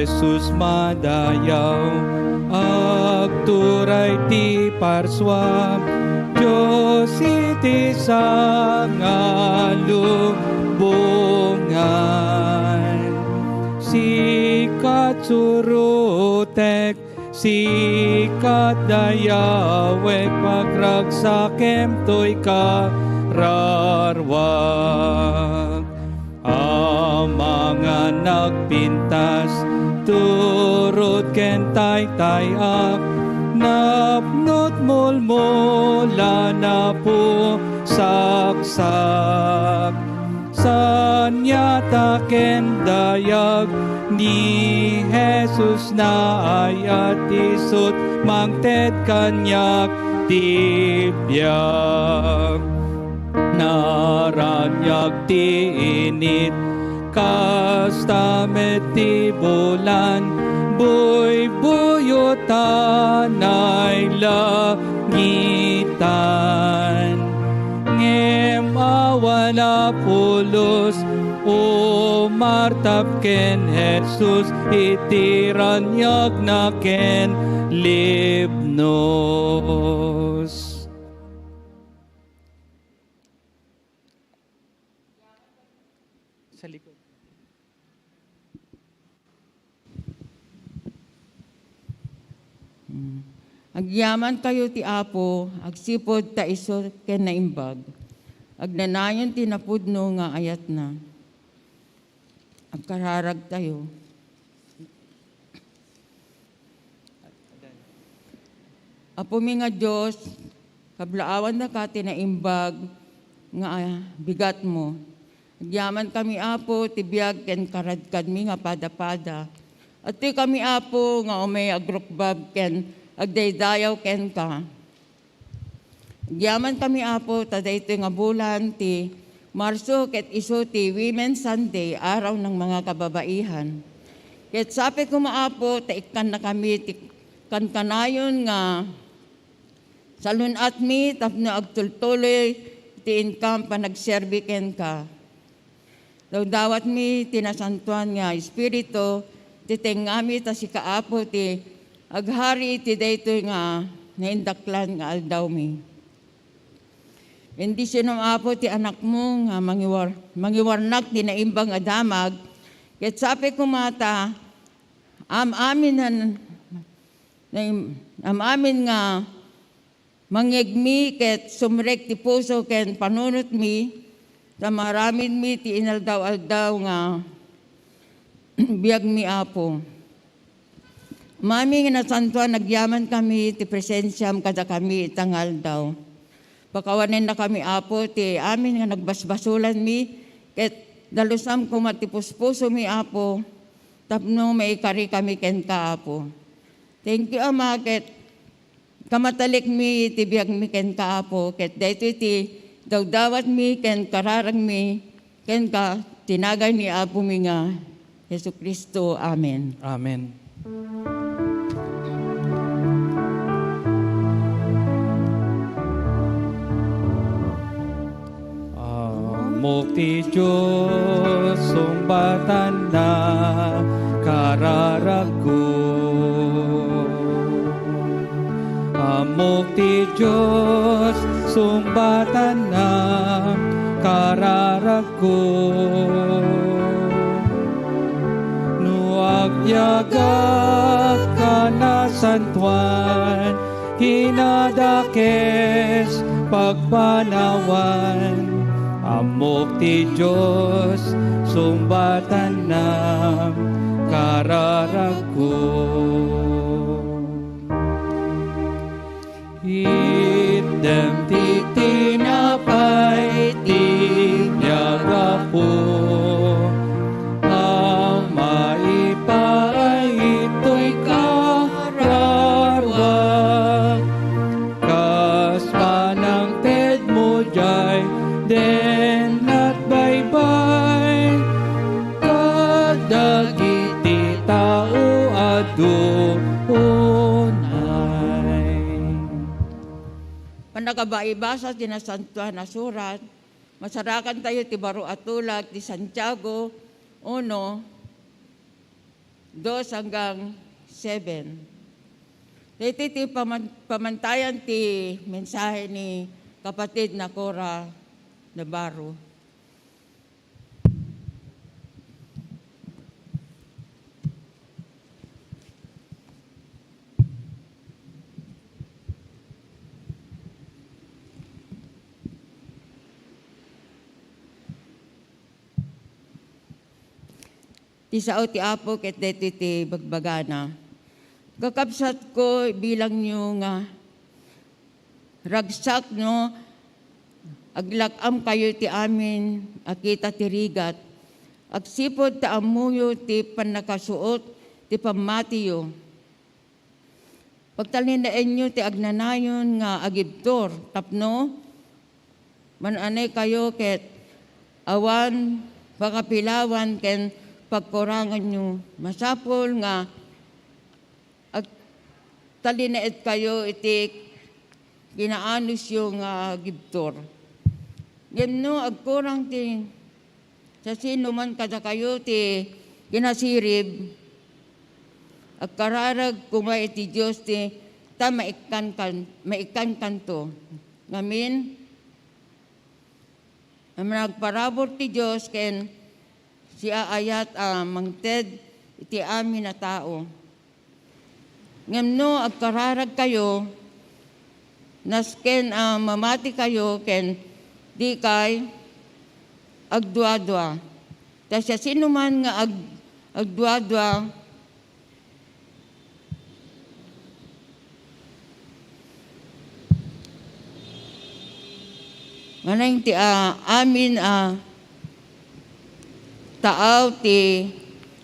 Jesus madayaw, agturay ti parswa, Diyos iti sangalubungan. Sikat surutek, sikat dayawek, pagragsakem to'y kararwag. Ang mga nagpintas, turot ken taytayak, napnot mulmula na po saksak. Sanyata ken dayag ni Jesus na ayat isut mangted kanyak tibyak. Naranyag ti init, kastamet ti bulan, buy-buyutan ay langitan. Ngem awala pulos, o martap ken Jesus, itiranyag na ken libnos. Sa likod. Agyaman kayo ti Apo, agsipod ta iso ken naimbag. Agnanayon ti napudno nga ayat na. Agkararag tayo. Apo mi nga Diyos, kablaawan na ka ti naimbag nga bigat mo. Agyaman kami Apo, tibiyag ken karadkad mi nga pada-pada. At ti kami Apo nga umay agrukbab ken agdaydayaw ken ka. Agyaman kami Apo, taday ito nga bulan ti Marso ket iso ti Women's Sunday, araw ng mga kababaihan. Ket sapi ko Maapo, taikan na kami ti kankanayon nga salunat mi tapno agtultuloy ti income panagserbi ken ka. Daw dawat mi tinasantuan nga Espiritu, titengami ta si Kaapo ti aghari ti daytoy nga naindaklan nga aldaw mi. Hindi sinong Apo ti anak mo nga mangiwarnak ti naimbang adamag, ket sapi kumata amin nga mangegmi ket sumrek ti puso ken panunot mi, ta maramin mi ti inaldaw-aldaw nga biyag mi Apo. Mami nga nasantuan, nagyaman kami ti presensyam kada kami itangal daw. Pakawanin na kami Apo ti amin nga nagbasbasulan mi, ket dalusam kumatipuspuso mi Apo, tapno may kari kami ken ka Apo. Thank you Ama, ket kamatalik mi ti biyag mi ken ka Apo, ket dayto ti dawdawat mi ken kararag mi ken ka tinagay ni Apo mi nga Yesu Kristo. Amen. Amen. Mukti Diyos, sumbatan na kararago. Mukti Diyos, sumbatan na kararago. Nuagyagat ka na santuan, kinadakes pagpanawan. Mukti Diyos, sumbatan na kararago. Idem ti tinapay ti biyagapo, ang maipay ito'y kararwag. Kas manang ted mo jay, den at baybay, kadagiti tao adunay. Panagabaibasa tinasantuan na surat, masarakan tayo ti baro at tulak ti Santiago 1, 2 hanggang 7. Ito ti pamantayan ti mensahe ni kapatid na Cora Navarro. Ti sao ti Apo ket deti ti bagbagana. Kakabsat ko bilang nyo nga ragsak no aglakam kayo ti amin akita ti rigat. Agsipod ta amuyo ti panakasuot ti pamatiyo. Pagtalinaen nyo ti agnanayon nga agibtor tapno mananay kayo ket awan pakapilawan ken pagkurangan nyo. Masapol nga talinaed kayo iti ginaanos yung gibtor. Yan no, agkurang ti sa sino man kada kayo ti ginasirib agkararag kumay iti Diyos ti ta maikan kanto. Ngamin, ang nagparabor ti Diyos ken siya ayat mangted iti amin na tao. Ngam no, agkararag kayo, nasken mamati kayo, ken di kay agdwa-dwa. Tasya sino man nga agdwa-dwa, manang ti amin taaw ti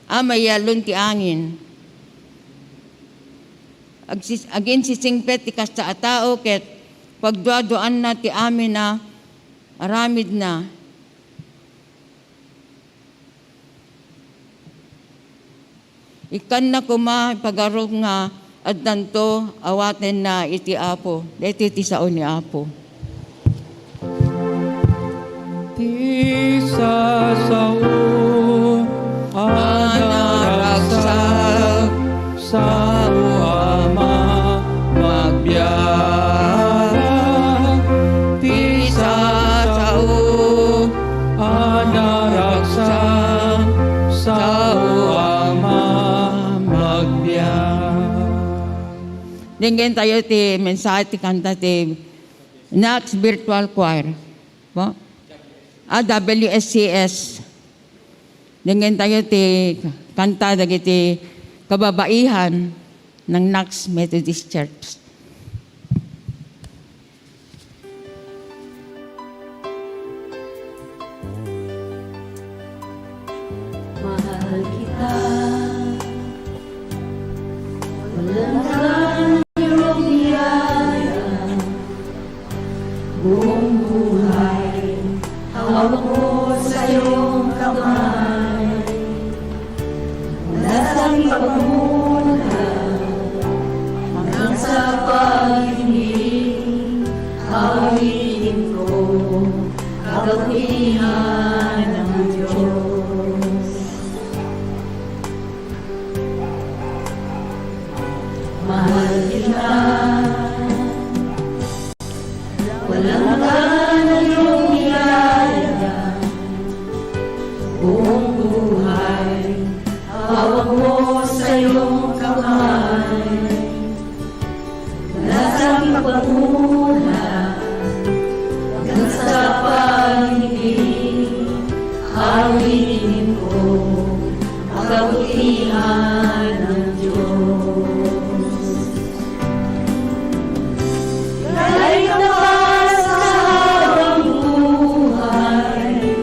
amayalon ti angin. Agin sisingpet ti kasta a tao ket pagduaduan na ti amin na aramid na. Ikan na kuma pagarog nga addanto awaten na iti Apo. Deti ti sao ni Apo. Ti sao anaragsak sao ama magbiyak. Ti sao anaragsak sao ama magbiyak. Dinggen tayo ti mensahe ti kanta ti Nax Virtual Choir. Po? WSCS. Dinggen tayo ti kanta dagiti kababaihan ng Nax Methodist Church. Mahal kita, walang kanyang biyaya, buong buhay, hawak mo sa iyong kamay. Mula sa pagmumula, hanggang sa pag-ibig, awitin ko, kagawihan ng Diyos. Mahal kita, walang hanggan ang iyong biyaya, buong buhay, hawak mo sa iyong kamay. Mula sa pagmumula, hanggang sa pag-ibig, awitin ko ang kabutihan ng Diyos. Kahit naman sa habang buhay,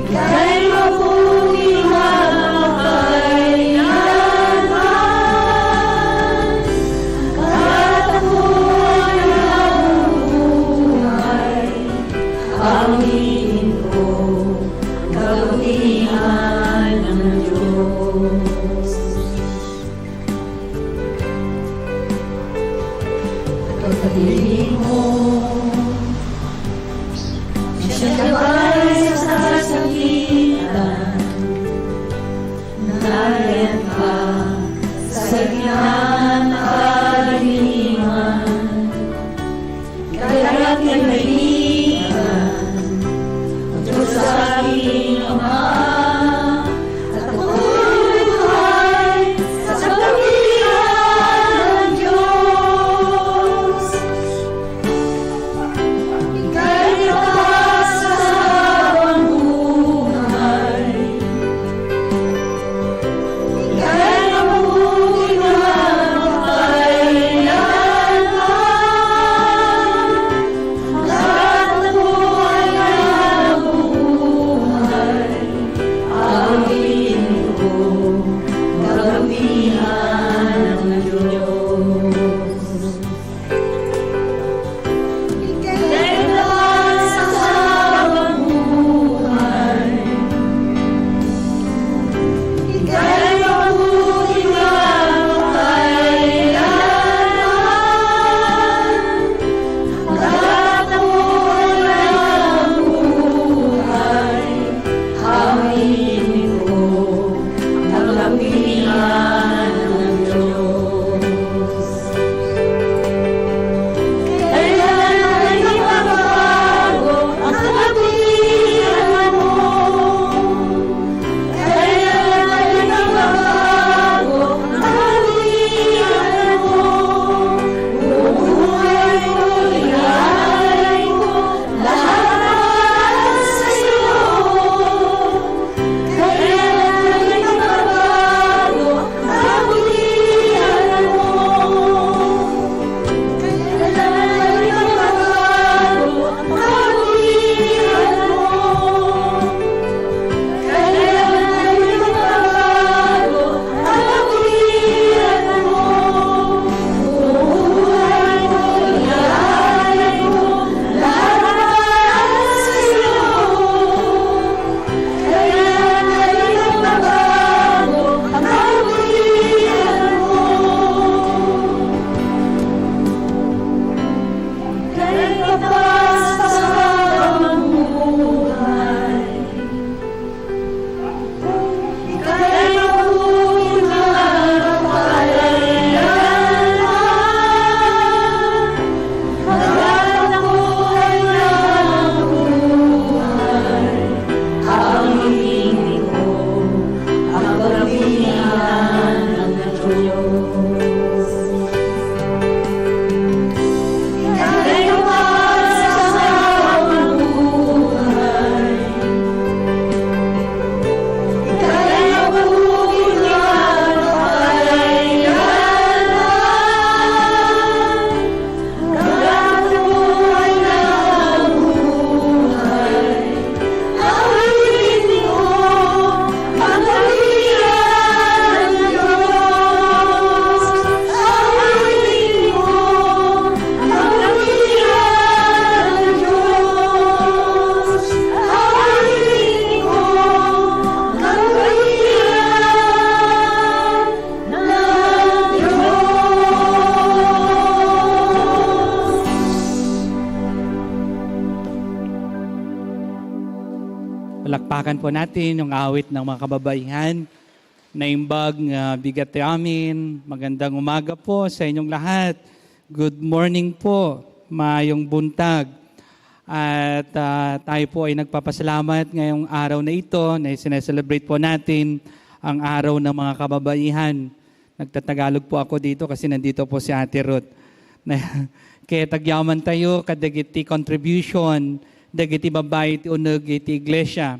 kahit mabuti man mapailanman, kahit ako'y nabubuhay, awitin ko ang kabutihan ng Diyos. palakpakan po natin yung awit ng mga kababaihan. Naimbag nga bigat amin. Magandang umaga po sa inyong lahat. Good morning po, mayong buntag. At tayo po ay nagpapasalamat ngayong araw na ito na sineselebrate po natin ang araw ng mga kababaihan. Nagtatagalog po ako dito kasi nandito po si Ate Ruth. Kaya tagyaman tayo kadagiti contribution, dagiti babae iti uneg iti iglesia.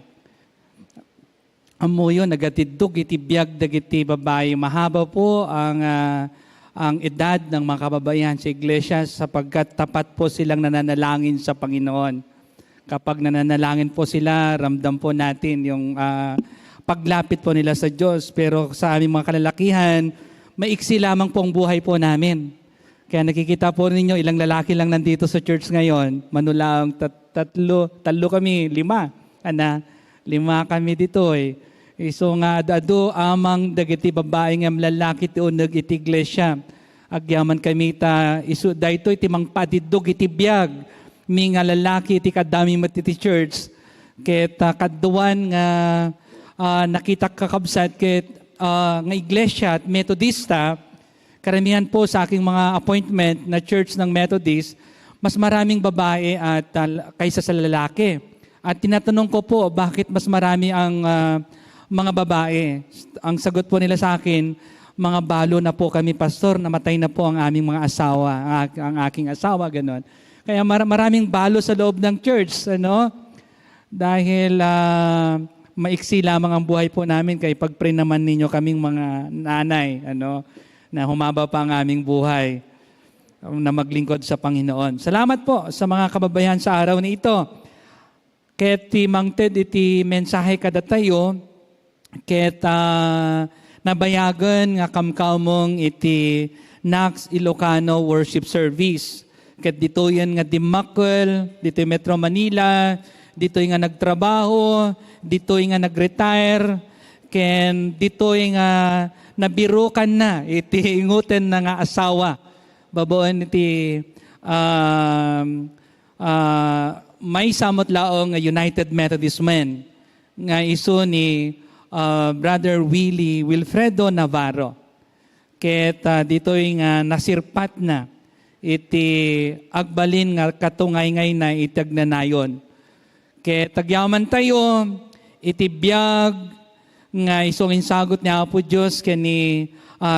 Amo yun, nagatidog iti biyag dagiti babae. Mahaba po ang edad ng mga kababaihan sa iglesia sapagkat tapat po silang nananalangin sa Panginoon. Kapag nananalangin po sila, ramdam po natin yung paglapit po nila sa Diyos. Pero sa aming mga kalalakihan, maiksi lamang po ang buhay po namin. Kaya nakikita po ninyo, ilang lalaki lang nandito sa church ngayon. Manulang tatlo kami, 5. 5 kami dito eh. So nga ado amang dagiti babae nga lalaki ti uneg iti iglesia. Agyaman kami ta isu daytoy ti mangpadidog iti biag. Mi nga lalaki iti kadami met iti church. Ket kadduan nga nakita kakabsat ket nga iglesia at Metodista. Karamihan po sa aking mga appointment na church ng Methodist, mas maraming babae at kaysa sa lalaki. At tinatanong ko po, bakit mas marami ang mga babae? Ang sagot po nila sa akin, mga balo na po kami, pastor, namatay na po ang aming mga asawa, ang aking asawa, gano'n. Kaya maraming balo sa loob ng church, ano? Dahil maiksi lamang ang buhay po namin, kaya pag-pray naman ninyo kaming mga nanay, ano? Na humaba pa ang aming buhay na maglingkod sa Panginoon. Salamat po sa mga kababayan sa araw na ito. Ket ti mangted iti mensahe kada tayo, ket nabayagan nga kamkamong iti NACS Ilocano Worship Service. Ket dito yan nga Dimakol, dito Metro Manila, dito nga nagtrabaho, dito nga nag-retire, ken dito nga nabirukan na iti inguten na nga asawa. Baboon iti may samot laong United Methodist Men nga iso ni Brother Wilfredo Navarro. Ket dito nga nasirpat na iti agbalin nga katungay-ngay na itagnanayon. Ket tagyaman tayo iti biag nga isong insagot niya po Diyos kani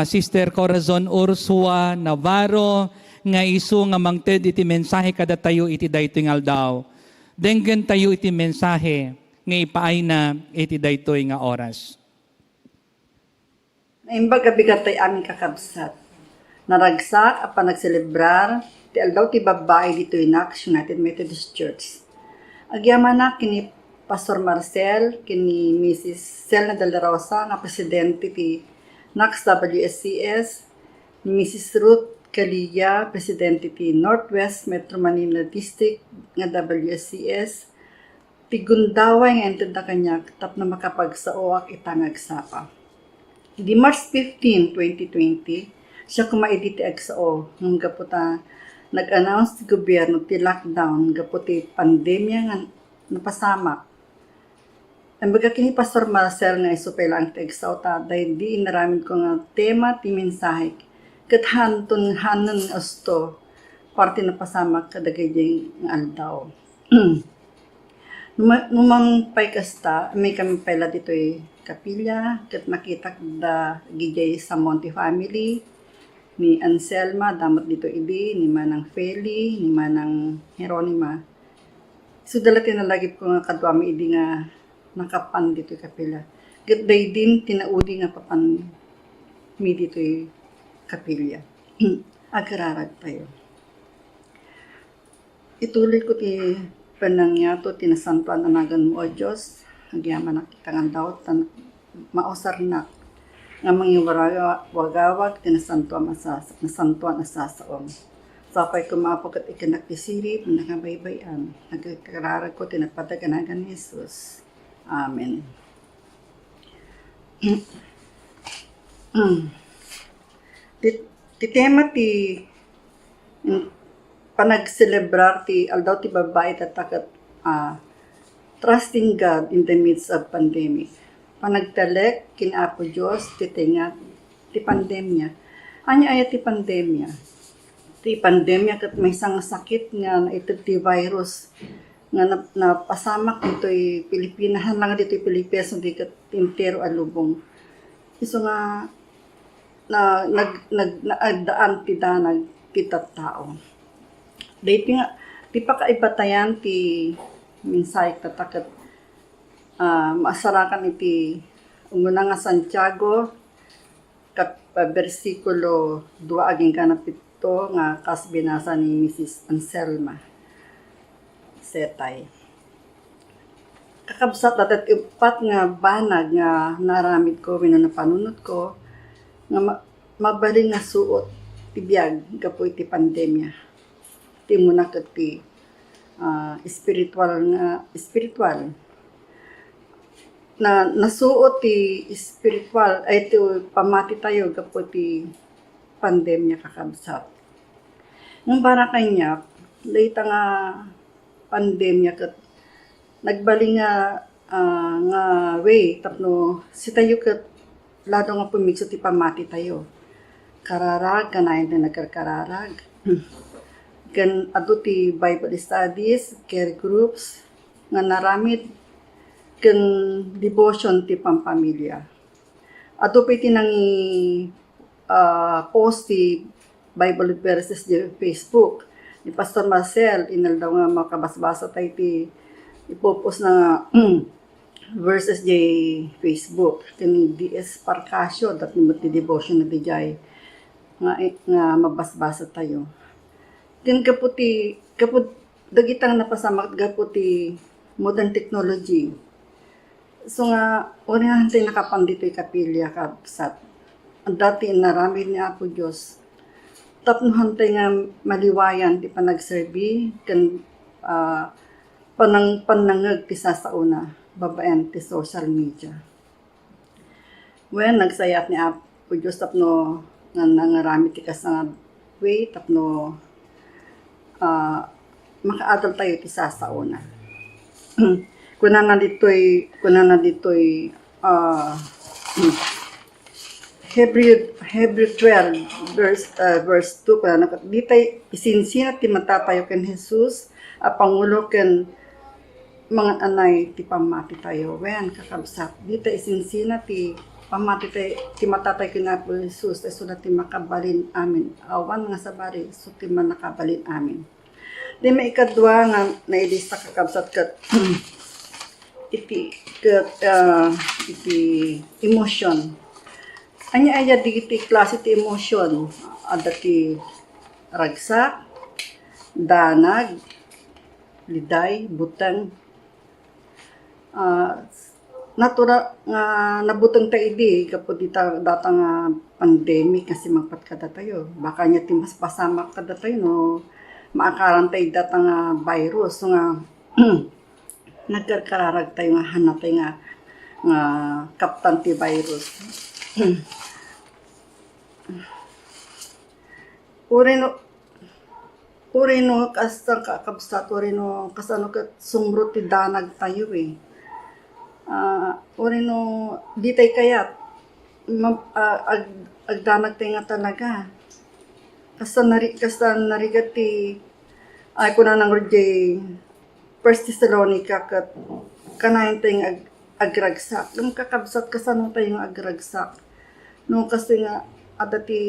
Sister Corazon Ursua Navarro nga iso nga mangted iti mensahe kada tayo iti daytoy nga aldaw. Denggen tayo iti mensahe nga ipaay na iti daytoy nga oras. Naimbag bigat tay aming kakabsat. Naragsak apan nagselebrar ti aldaw ti babae dito NACS United Methodist Church. Agyaman na kini Pastor Marcel, kini Mrs. Selna de la Rosa, nga presidente ti NACS WSCS, ni Mrs. Ruth Calia, presidente ti Northwest Metro Manila District nga WSCS, ti Gundaway nga ented na kanya tap na makapagsaoak itangag sapa. Di March 15, 2020, siya kumaidi ti agsao ng gaputa nag-announce ti gobyerno ti lockdown gaputi pandemya nga napasamak. Ang baga kini Pastor Marcel nga isupay lang ti agsauta dahil di inaramin ko nga tema ti mensahe ket hantun hanon asto parte na pasamak kadagay nga aldaw. Numang pay kasta may kami pala ditoy kapilya ket nakita da gijay sa Monte family ni Anselma damot dito idi ni Manang Feli ni Manang Jeronima. So dala tinalagip ko nga kadwami idi nga nakapan dito kapila. Gitday din tinaudi nga papan mi dito kapilya. Agrarag tayo. Ituloy ko ti panangyato tinasantuan anagan mo o Diyos. Agyaman nakita nga daw mausar na nga mga wagawag tinasantuan asasaom. Sapay kumapok at ikinakpisiri nakabaybayan. Nagkararag ko tinapataganagan ni Jesus. Amen. Ti tema ti panagselebrar ti aldaw ti babae tatakat trusting God in the midst of pandemic. Panagtalek, kinapo Diyos, titingat, ti pandemya. Anya ay ti pandemya? Ti pandemya kat may isang sakit nga na ito ti virus nga napasamak dito'y Pilipinas, lang dito'y Pilipinas, hindi kat intero alubong. Iso nga nagdaan ti danag kita tao. Dito nga, ti pakaibatayan ti minsay tatakat maasarakan iti umuna nga Santiago versikulo 2 aging kanapito nga kas binasa ni Mrs. Anselma Setay. Kakabsat datat upat nga banag nga naramid ko wino na panunot ko nga mabaling nga suot ti biyag kapoy ti pandemya. Ti muna ket ti spiritual na nasuot ti spiritual ay ti pamati tayo kapo ti pandemya kakabsat. Nung para kanya, laita nga pandemya kat nagbaling nga way tapno si tayo kat lado nga pumigso ti pamati tayo. Kararag, kanayin na nagkararag. Kan ado ti Bible studies, care groups, nga naramid kan devotion ti pampamilya. Ado pa itinangi post ti Bible verses di Facebook ni Pastor Marcel, inal daw nga makabasbasa tayo ti ipopos na verses di Facebook. Kani DS Parcasio, dati mo ti devotion na di jay nga mabasbasa tayo. Din kaputi dagitang napasamak kaputi modern technology. So nga ori tayo nakapandito'y kapilya kabsat. Ang dati narami ni Apo Diyos. Tapnohan tayo nga maliwayan di pa nagserbi kan panangag ti sasauna babaen ti social media. When nagsayat ni Apo Diyos tapno nga nangarami ti kasang way tapno makaadal tayo ti sasauna. Kuna na dito'y Hebrew 12 verse 2 kuna ditay isinsina ti matatayo ken Jesus a pangulo ken mga anay ti pamati tayo wen kakabsat ditay isinsina ti pamati ti matatay ken Apo Jesus so na ti makabalin amin awan nga sabari so ti man nakabalin amin. Di may ikadwa nga nailista kakabsat kat iti emotion. Anya aya digiti klase ti emotion. Ada ti ragsak, danag, liday, butang. Natura nga nabutang ta idi kapod dita data nga pandemic kasi magpat kada tayo. Baka nya ti mas pasamak kada tayo no maakaran tayo data nga virus so nga nagkarkararag tayo nga hanapay nga kaptan ti virus. Urino kasang kakabsat, urino kasano kat sumro ti danag tayo eh. Urino di tayo kayat agdanag tayo nga talaga. Kasan narigat ti ay kuna nang rejay First Thessalonica kat kanayin tayong agragsak. Nung kakabsat kasano tayong agragsak. Nung kasi nga adati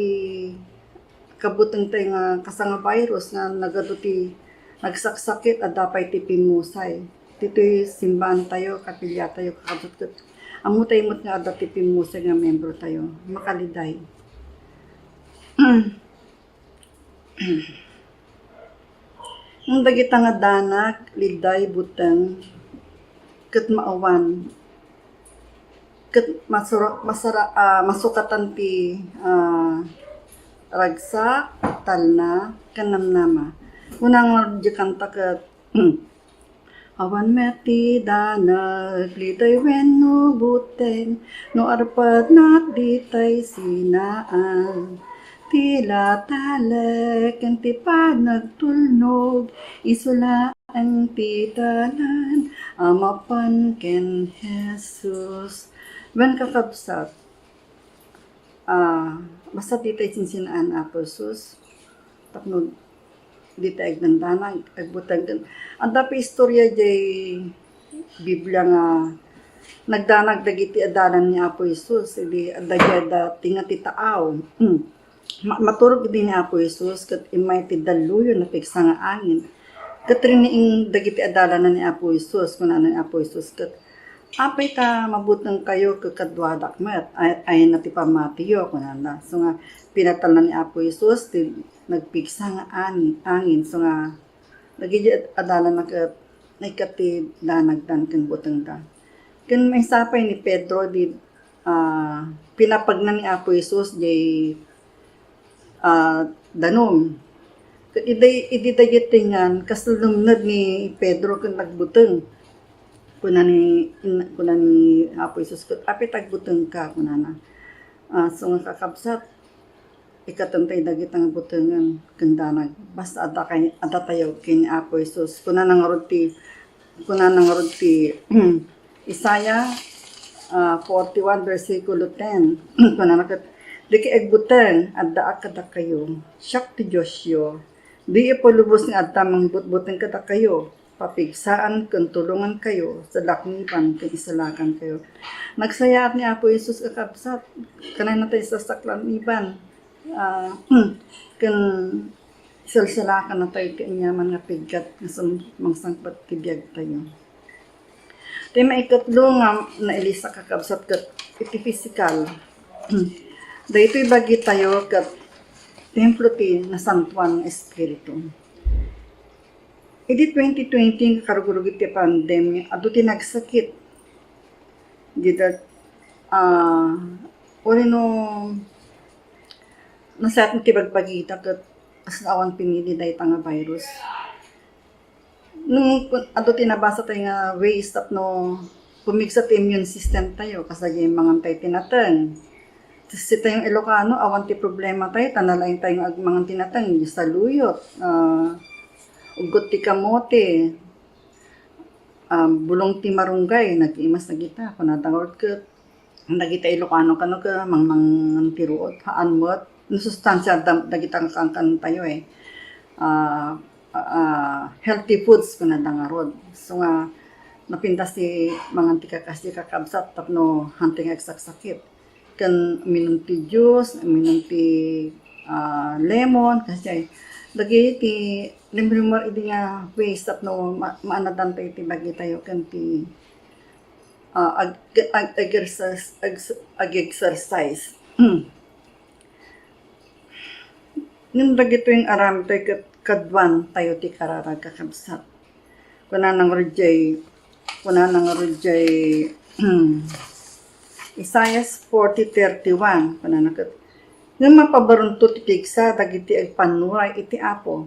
kabutang tayo nga kasanga virus nga nagado ti nagsaksakit at dapay ti pimusay. Dito'y simbahan tayo, kapilya tayo, kakabsat. Amo tayo mo't nga adati pimusay nga membro tayo. Makaliday. Nung dagita nga danak, liday, butang, kat maawan, kat masukatan ti ragsa, talna, kanamnama. Unang jikanta kat awan meti danak, liday wenno buteng, no arpad nak ditay sinaan. Tila talek ang tipa nagtulnog, isula ang titalan, amapan ken Jesus. When kakabsat, basta di tayo sinsinaan Apo Jesus, tapno di tayo agdandanag, agbutang gan. Ang dapat istorya jay Biblia nga nagdanag dagiti adalan ni Apo Jesus, hindi adagada tinga ti taaw. Maturog din ni Apo Jesus kat imay ti daluyo na piksa nga angin. Kat riniing dagiti adalan ni Apo Jesus, kuna ni Apo Jesus kat apay ta mabutang kayo kakadwadak met ay na ti pamatiyo kuna na. So nga pinatalan ni Apo Jesus ti nagpiksa nga angin. So nga nagiti adalan na kat naikati danagdan ken butang da. Ken may sapay ni Pedro di pinapagna ni Apo Jesus jay danom. Ket idi dagitingan kasulumnod ni Pedro ken nagbuteng. Kuna ni Apo Jesus ket apit tagbuteng ka kuna na. So nga kakabsat ikatantay dagit ang butengan ken danag basta ada tayo ken Apo Jesus kuna nang roti Isaiah 41 versikulo 10 kuna nakat diki agbuteng adda kada kayo siak ti Diosyo di ipalubos ni adta mangbutbuteng kada kayo papigsaan ken tulungan kayo sa laknipan ken isalakan kayo nagsayat ni Apo Jesus kakabsat kanay natay sa saklaniban ken salsalakan na tayo kanyaman nga pigkat nga mangsangpat tibiyag tayo. Tayo maikatlo nga na ilisa kakabsat kat iti physical. Dahito ibagi tayo kat templo ti na santuan espiritu. Iti 2020 karugurug iti pandemya adu ti nagsakit. Dito uli no nasat ti bagpagita kat as awan pinili dahi nga virus. Nung ato tinabasa tayo nga ways tapno pumigsa ti immune system tayo kasagay mga tayo tinatang. Si tayong Ilocano, awan ti problema tayo, tanalain tayo mga tinatang, sa luyot, ugot ti kamote, bulong ti marunggay, nag-imas na kita, kung natangord ka, nagita Ilocano ka no ka, mang tiruot, haan mo't, nusustansya dagitang kangkan tayo healthy foods kung nadangarod. So nga, napintas ti mga tikakasi kakabsat tapno hanting agsaksakit. Kan minum ti juice, minum ti lemon, kasi lagi ti limrimor idi nga ways tapno maanadan tayo ti bagi tayo kan ti ag-exercise. Nung dagito yung aram tayo kadwan tayo ti kararag kakabsat. Kuna nang rejay Isaiah 40:31 kuna nakat nga mapabarunto ti pigsa dagiti agpanuray iti Apo.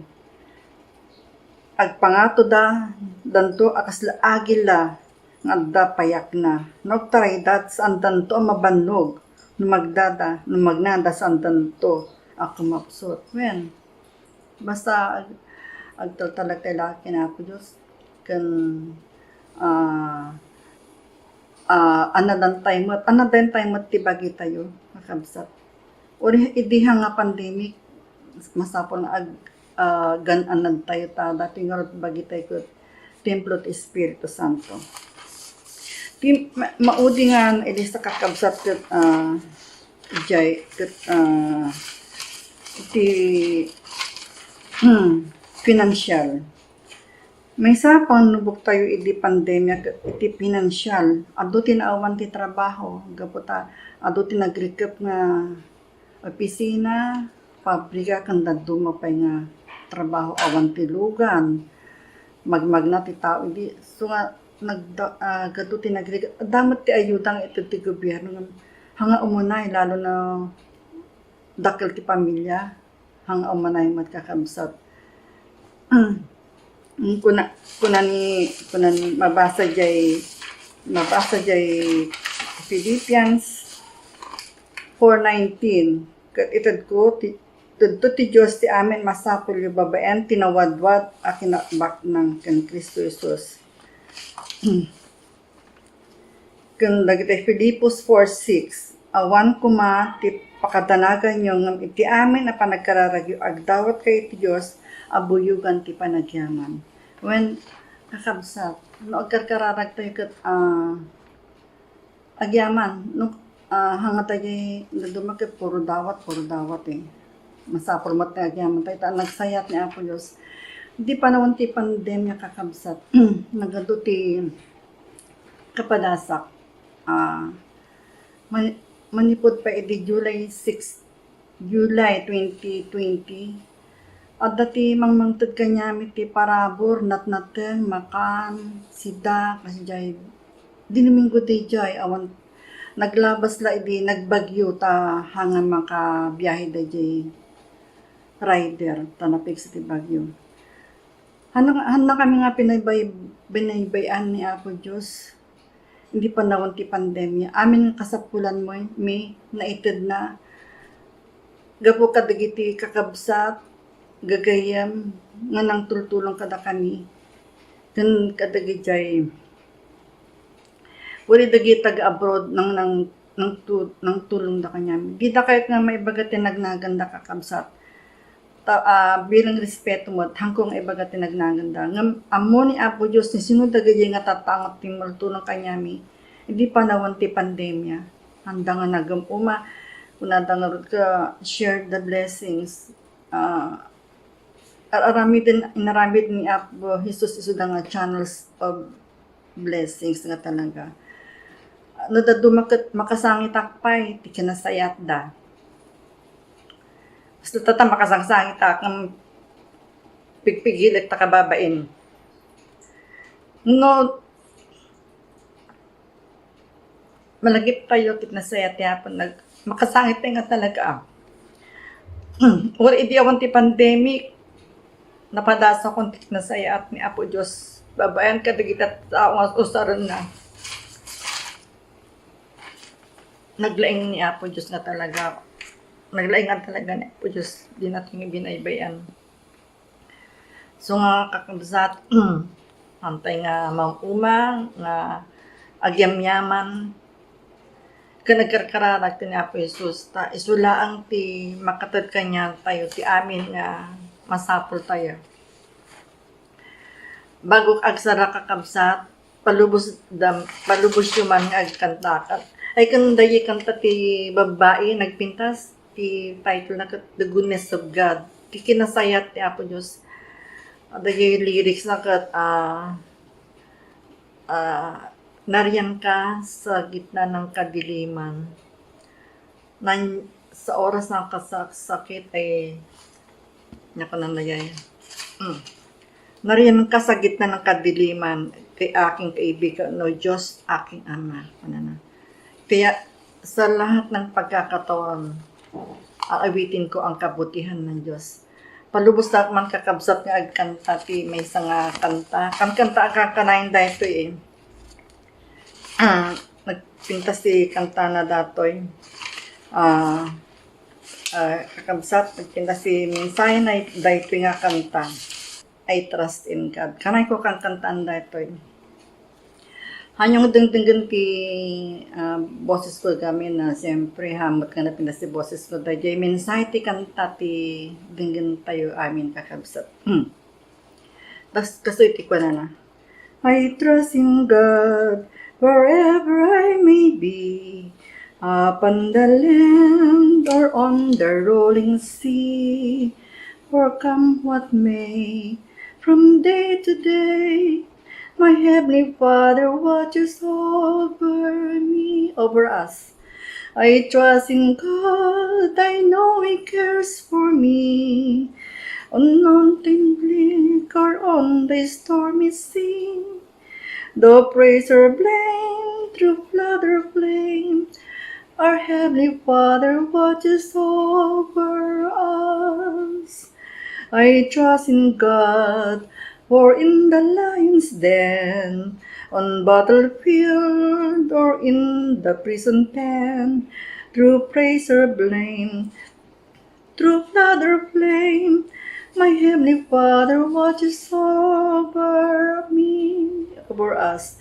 Agpangato da danto akasla agila nga adda payak na. Nagtaray dat saan danto mabannog magnada saan danto ako mapsot. When basta agtaltalag tayo laki na Apo Diyos kan anadan tayo mo tibagi tayo makabsat. Uri idiha nga pandemic masapon na gan-anad tayo ta dati nga bagi tayo ko templo ti Espiritu Santo. Ti maudi nga ilista kakabsat ket ti financial. May sapang nubok tayo iti pandemya iti financial. Ado tinaawan ti trabaho. Gaputa, ado tinagrekap nga opisina, pabrika, kanda dumapay nga trabaho awan ti lugan. Magmagna ti tao. So nga, gado tinagrekap. Damat ti ayudang ito ti gobyerno. Hanga umunay, lalo na dakil ti pamilya. Hanga umunay magkakabsat. Kuna ni mabasa jay Philippians 4:19 ket itad ko tudto ti Dios ti amin masapul yu babaen tinawadwad a kinatbak ng ken Kristo Jesus Kung dagiti Filipos 4:6, awan kuma ti pakadanagan nyo ngam iti amin na panagkararagyo agdawat kay ti Diyos abuyugan ti panagyaman. When kakabsat, no agkarkararag tayo kat agyaman, no hangat tayo nadumakit puro dawat eh. Masapurmat na agyaman tayo, nagsayat ni Apo Diyos. Hindi pa naman ti pandemya kakabsat, nagado ti kapadasak. Manipod pa iti July 2020. At dati mangmangtad kanyami ti parabor, natnaten, makan, sida, kasi jay, diniminggo ti jay, awan, naglabas la iti, nagbagyo ta hangan makabiyahe da jay rider, tanapik sa ti bagyo. Handa kami nga binaybayan ni Apo Diyos. Hindi pa nawan ti pandemya. Amin kasapulan mo, may naitid na. Gapo kadagiti kakabsat, gagayam, nga nang tultulong kada kami. Gan kadagijay. Wali dagi taga-abroad nang tulong da kanya. Gida kahit nga may baga tinagnaganda kakabsat. Bilang respeto mo, hangkong ibaga tinagnaganda. Ngam, amo ni Apo Diyos, ni sinudagay nga tatangat ti tulong kanyami, hindi pa nawan ti pandemya. Handa nga nagamuma, unada nga ka, share the blessings. Inaramid ni Apo Jesus isuda nga channels of blessings nga talaga. Nadado makasangit akpay, ti kinasayat da. Basta tata makasangsangit akang pigpigilit ta kababain. No, malagip tayo tit na saya tiyapon makasangit tayo nga talaga. Or idi awan ti pandemic, napadasa kong tit na saya at ni Apo Diyos. Babayan ka dagitat taong usaran na. Naglaing ni Apo Diyos nga talaga. Naglaingan talaga ni Apo Diyos, di natin binaybayan. So nga kakabsat, hantay nga mamumang, nga agyamyaman, kanagkarkararag ti ni Apo Jesus, ta isulaang ti makatad kanya tayo, ti amin nga masapol tayo. Bago agsara kakabsat, palubos yuman nga agkantakat. Ay kung dayi kanta ti babae, nagpintas, ti title na The Goodness of God. Ti kinasayat ti Apo Diyos. Dayi lyrics na kat, nariyan ka sa gitna ng kadiliman. Sa oras ng kasakit ay, nako na nayay. Nariyan ka sa gitna ng kadiliman, kay aking kaibigan, no Diyos, aking Ama. Kaya sa lahat ng pagkakataon, aawitin ko ang kabutihan ng Diyos. Palubos na man kakabsat nga agkanta ti may isang kanta. Kanta ang kakanayin dahito eh. Nagpintas si kanta na datoy. Kakabsat, nagpintas si mensahe na dahito nga kanta. I trust in God. Kanay ko kang kantaan dahito eh. Hanyang dengdenggan ti boses ko kami na siyempre hamot ka na pindas si boses ko dahil mensahe ti kanta ti denggan tayo amin kakabsat. Tas kasoy ti ko na. I trust in God wherever I may be, upon the land or on the rolling sea, for come what may, from day to day, my Heavenly Father watches over me, over us. I trust in God, I know He cares for me. On mountain bleak or on the stormy sea, though praise or blame, through flood or flame, our Heavenly Father watches over us. I trust in God, for in the lion's den, on battlefield or in the prison pen, through praise or blame, through flood or flame, my Heavenly Father watches over me. for us.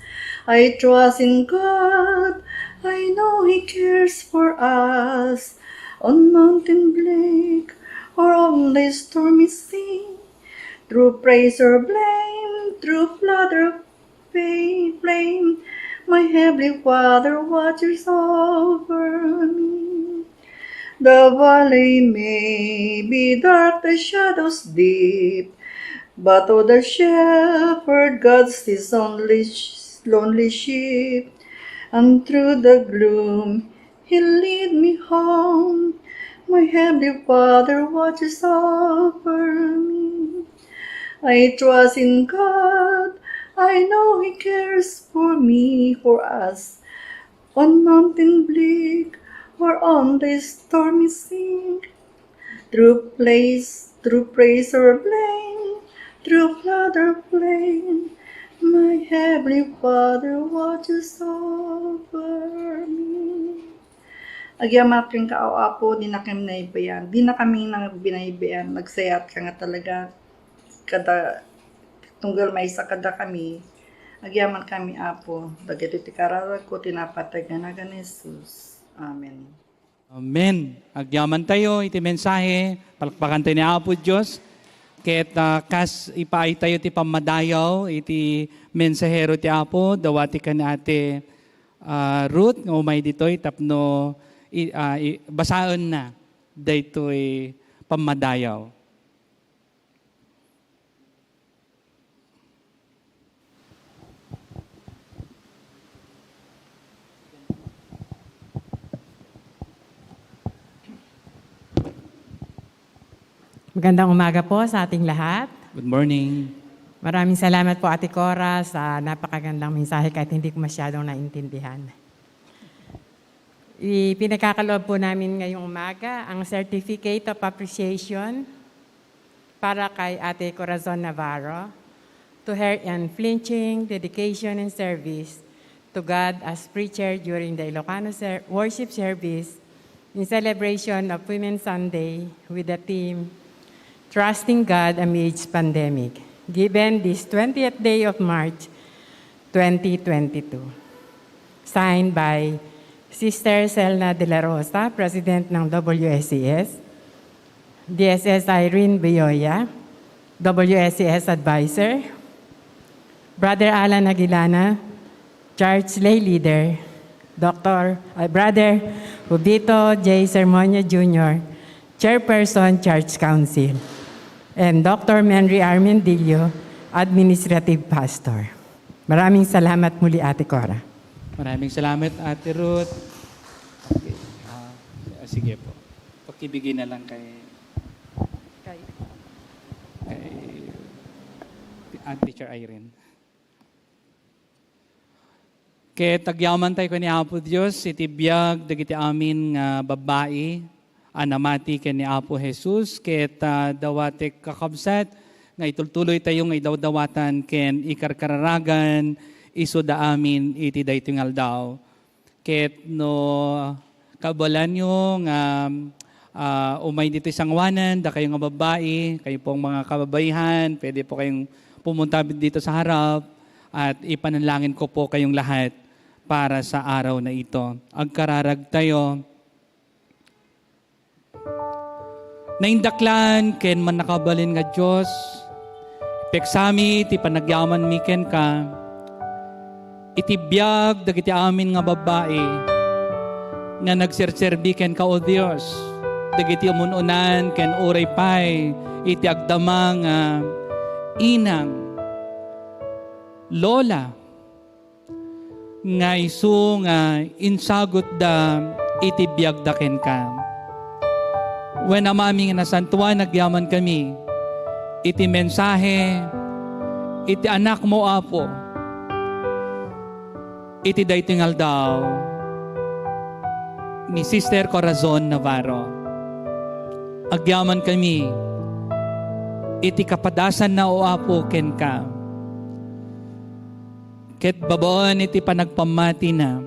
I trust in God, I know He cares for us. On mountain bleak or on the stormy sea, through praise or blame, through flood or flame, my heavenly Father watches over me. The valley may be dark, the shadows deep, but oh, the shepherd guides his only lonely sheep, and through the gloom he'll lead me home. My heavenly Father watches over me. I trust in God, I know He cares for me, for us. On mountain bleak or on the stormy sea, through praise or blame, through flood or flame, my heavenly Father watches over me. Agyamat kang kaawa-apo, di na kami naibayan. Di na kami nang binaibayan. Nagsayat ka nga talaga. Kada tunggal may isa kada kami. Agyaman kami, Apo. Dagiti ti kararag ko, tinapatagan na Jesus. Amen. Amen. Agyaman tayo, iti mensahe, palakpakan tayo ni Apo Diyos. Ket kas ipaay tayo ti pamadayaw, iti mensahero ti Apo, dawati ka na ate Ruth, nga umay dito'y tapno basaon na daytoy pamadayaw. Magandang umaga po sa ating lahat. Good morning. Maraming salamat po Ate Cora sa napakagandang mensahe kahit hindi ko masyadong naintindihan. Pinagkakaloob po namin ngayong umaga ang Certificate of Appreciation para kay Ate Corazon Navarro to her unflinching dedication and service to God as preacher during the Ilocano worship service in celebration of Women's Sunday with the theme Trusting God Amidst Pandemic, given this 20th day of March, 2022. Signed by Sister Selna De La Rosa, President ng WSCS, DSS Irene Beyoya, WSCS Advisor, Brother Alan Aguilana, Church Lay Leader, Brother Rubito J. Sermonia Jr., Chairperson, Church Council, and Dr. Henry Armendillo, Administrative Pastor. Maraming salamat muli, Ate Cora. Maraming salamat, Ate Ruth. Okay. Sige po. Pakibigay na lang kay Teacher Irene. Kaya tagyaman tayo ko ni Apo Diyos, iti biyag, dagiti amin nga babae, anamati ken ni Apo Jesus, ket dawati kakabsat, nga itultuloy tayo nga idawdawatan ken ikarkararagan, iso da amin iti daytingal daw. Ket no kabalan nyo nga umay dito sangwanan, da kayo nga babae, kayo pong mga kababaihan, pwede po kayong pumunta dito sa harap at ipanalangin ko po kayong lahat para sa araw na ito. Agkararag tayo. Naindaklan, ken man nakabalin nga Diyos, peksami, iti panagyaman mi ken ka, iti biyag, dagiti amin nga babae, nga nagserserbi ken ka o Diyos, dagiti umununan, ken uray pay, iti agdamang inang, lola, nga isu nga insagot da, iti biyag da ken ka. When amaming nasantuan, nagyaman kami, iti mensahe, iti anak mo, Apo, iti daytingal daw, ni Sister Corazon Navarro. Agyaman kami, iti kapadasan na o Apo ken ka. Ket babaon iti panagpamati na,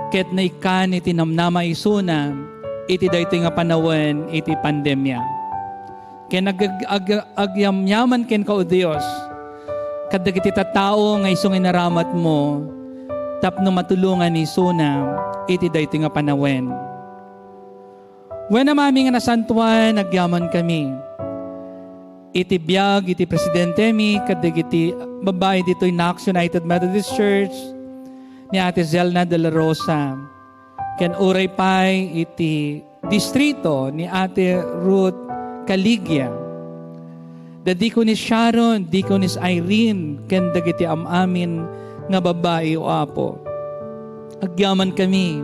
ket naikan iti namnama isuna, iti daytoy nga panawen iti pandemya. Ken agyamyaman ken ka o Dios, kadagiti tattao nga isong inaramat mo, tapno matulungan ni Suna, iti dayti nga panawen. When amami nga nasantuan, nagyaman kami. Iti biyag, iti presidente mi, kadagiti babae dito'y Knox United Methodist Church, ni Ate Zelna de la Rosa, ken uray pay iti distrito ni Ate Ruth Caligya, the Deaconess Sharon, Deaconess Irene, ken dagiti amamin nga babae o apo. Agyaman kami,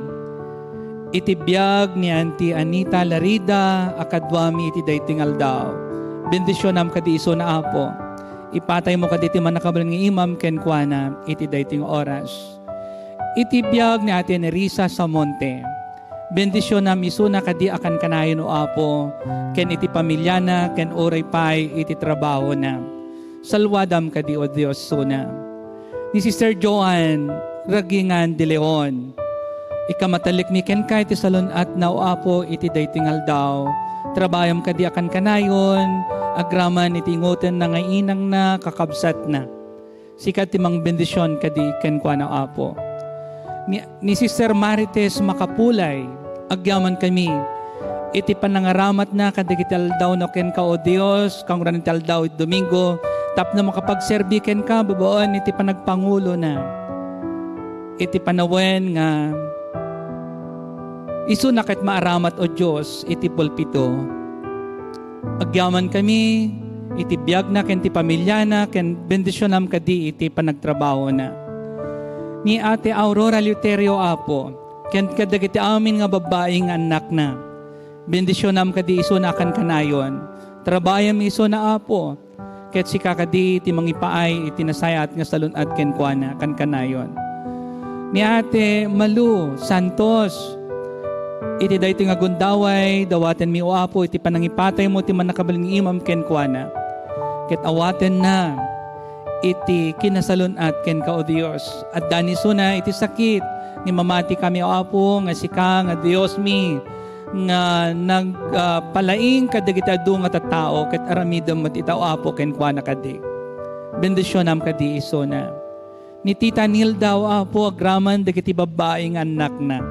iti biyag ni Auntie Anita Larida, akadwami iti dayting aldaw. Bendisyon am kadi iso na apo. Ipatay mo kaditi man nakabalan ng imam ken kuana iti dayting oras. Iti biyag ni Ate Nerissa Samonte. Bendisyon nam iso na kadi akan kanayon o apo, ken iti pamilya na, ken oray pay iti trabaho na. Salwadam kadi o Diyos suna. Ni Sister Joan Ragingan de Leon. Ikamatalik mi ken kay iti salon at na o apo iti dayting aldaw. Trabayam kadi akan kanayon, agraman iti ngoten na ngainang na kakabsat na. Sikat timang bendisyon kadi ken kuana o apo. Ni Sister Marites Makapulay, agyaman kami, iti panangaramat na kadagiti aldaw no ken ka o Dios, kang raniti aldaw iti Domingo, tapno makapagserbi ken ka, babaon iti panagpangulo na. Iti panawen nga, iso na ket maaramat o Diyos, iti pulpito. Agyaman kami, iti biyag na ken ti pamilya na, ken bendisyon nam kadi iti panagtrabaho na. Ni Ate Aurora Luterio apo, ken kadagiti amin nga babaeng anak na. Bendisyon nam kadi iso na akan kanayon. Trabayam iso na apo, ket si kakadi iti mangipaay iti nasayat nga salun at ken kuana kan kanayon. Ni Ate Malu Santos, iti dayti nga gundaway, dawaten mi o apo, iti panangipatay mo iti manakabaling imam ken kuana. Ket awaten na, iti kinasalun at ken ka o Dios. At daniso na iti sakit, ni mamati kami o apo, nga sika nga Dios mi, nga nagpalaing kadagiti adu nga tattao, ket aramidam mat ita o apo ken kuana kadi. Bendisyon nam kadi iso na. Ni Tita Nilda o apo, agraman dagiti babaeng anak na.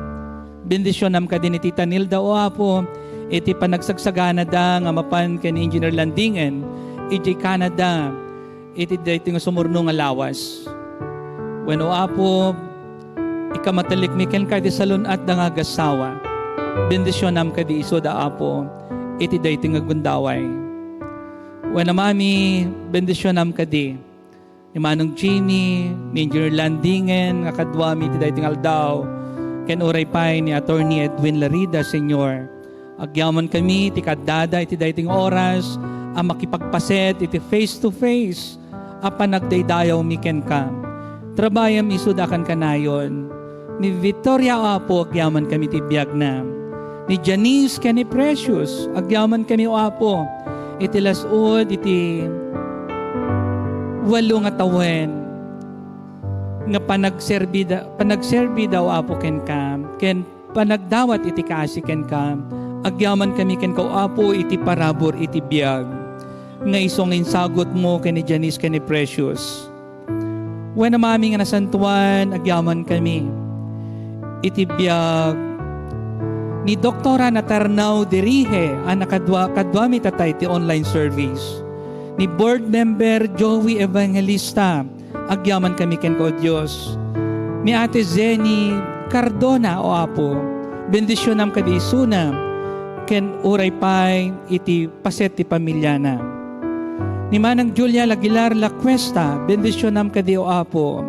Bendisyon nam kadi ni Tita Nilda o apo, iti panagsagsagana da nga mapan ken Engineer Landingen, iti Canada, iti dayti nga sumurno nga lawas. When o apo, ikamatalik mi ken kadi salun at da nga gasawa. Bendisyon nam kadi iso da apo, iti dayti nga gundaway. When mami, bendisyon nam kadi, ni Manong Jeannie, ni Engineer Landingen, nga kadwami iti dayti nga aldaw, ken oray pay ni Attorney Edwin Larida, Senior. Agyaman kami, iti kadada, iti dating oras, ang makipagpaset, iti face to face, apan nagdaydayaw miken ka. Trabayam isudakan kanayon. Ni Victoria apo, agyaman kami ti biyag na. Ni Janice ken ni Precious, agyaman kami o apo. Iti lasod, iti walo nga tawen, nga panagserbi daw apo ken ka, ken panagdawat iti kaasi ken ka, agyaman kami ken ka o apo iti parabor iti biyag. Nga isong insagot mo ken ni Janice ken ni Precious. When amami nga nasantuan, agyaman kami. Iti biyag ni Doktora Natarnao Dirihe, anak kadwami tatay ti online service. Ni Board Member Joey Evangelista, agyaman kami ken ko Diyos. Ni Ate Zeni Cardona o apo, bendisyon nam kadi isuna, ken uray pay iti paset ti pamilya na. Ni Manang Julia Aguilar La Cuesta, bendisyon nam kadi o apo.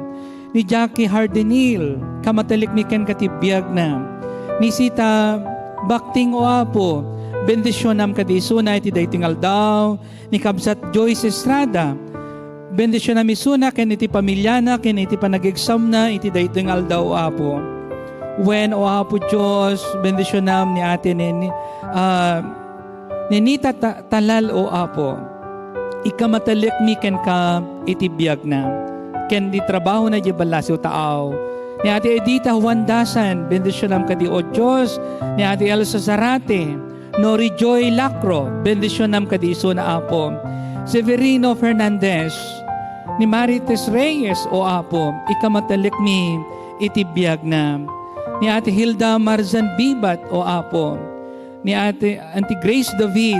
Ni Jackie Hardenil, kamatalik mi ken katibiyag na. Ni Sita Bakting o apo, bendisyon nam kadi isuna iti dayting aldaw. Ni Kabsat Joyce Estrada, bendisyon nam isuna ken iti pamilya na, ken iti panag-exam na iti dayting aldaw o apo. When o apo Diyos, bendisyon nam ni ate Nenita Talal o apo. Ikamatalik mi ken ka iti biyag na. Ken di trabaho na di balasi o taaw. Ni Ate Edita Juandasan, bendisyon nam kadi o Diyos. Ni Ate Elsa Zarate, Nori Joy Lacro, bendisyon nam kadi iso na apo. Severino Fernandez, ni Marites Reyes o Apo, ikamatalik mi itibiyag na. Ni Ate Hilda Marzan Bibat o Apo, ni Ate Auntie Grace David,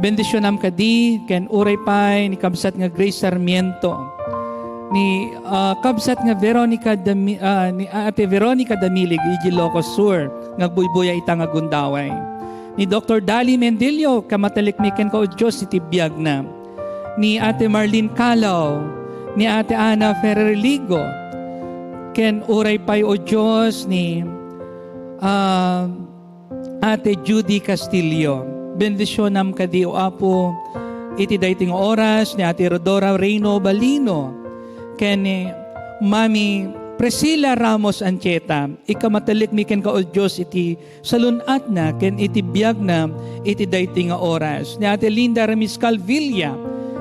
bendisyon kadi, ken uray pay, ni Kabsat nga Grace Sarmiento, ni Kabsat nga ni Ate Veronica Damilig, Ilocos Sur, nga buybuya ita nga gundaway. Ni Dr. Dali Mendilio, kamatalikmiken ko o Diyos itibiyag na. Ni Ate Marlene Calaw, ni Ate Ana Ferrerligo, ken uray pay o Diyos ni Ate Judy Castillo. Bendisyon kadi o Apo, iti dayting oras ni Ate Rodora Reyno Balino, ken ni Mami Priscilla Ramos Ancheta, ikamatalik mi ken ka o Diyos iti salunat na, ken iti biyag na iti dayting oras. Ni Ate Linda Remiscal Villa,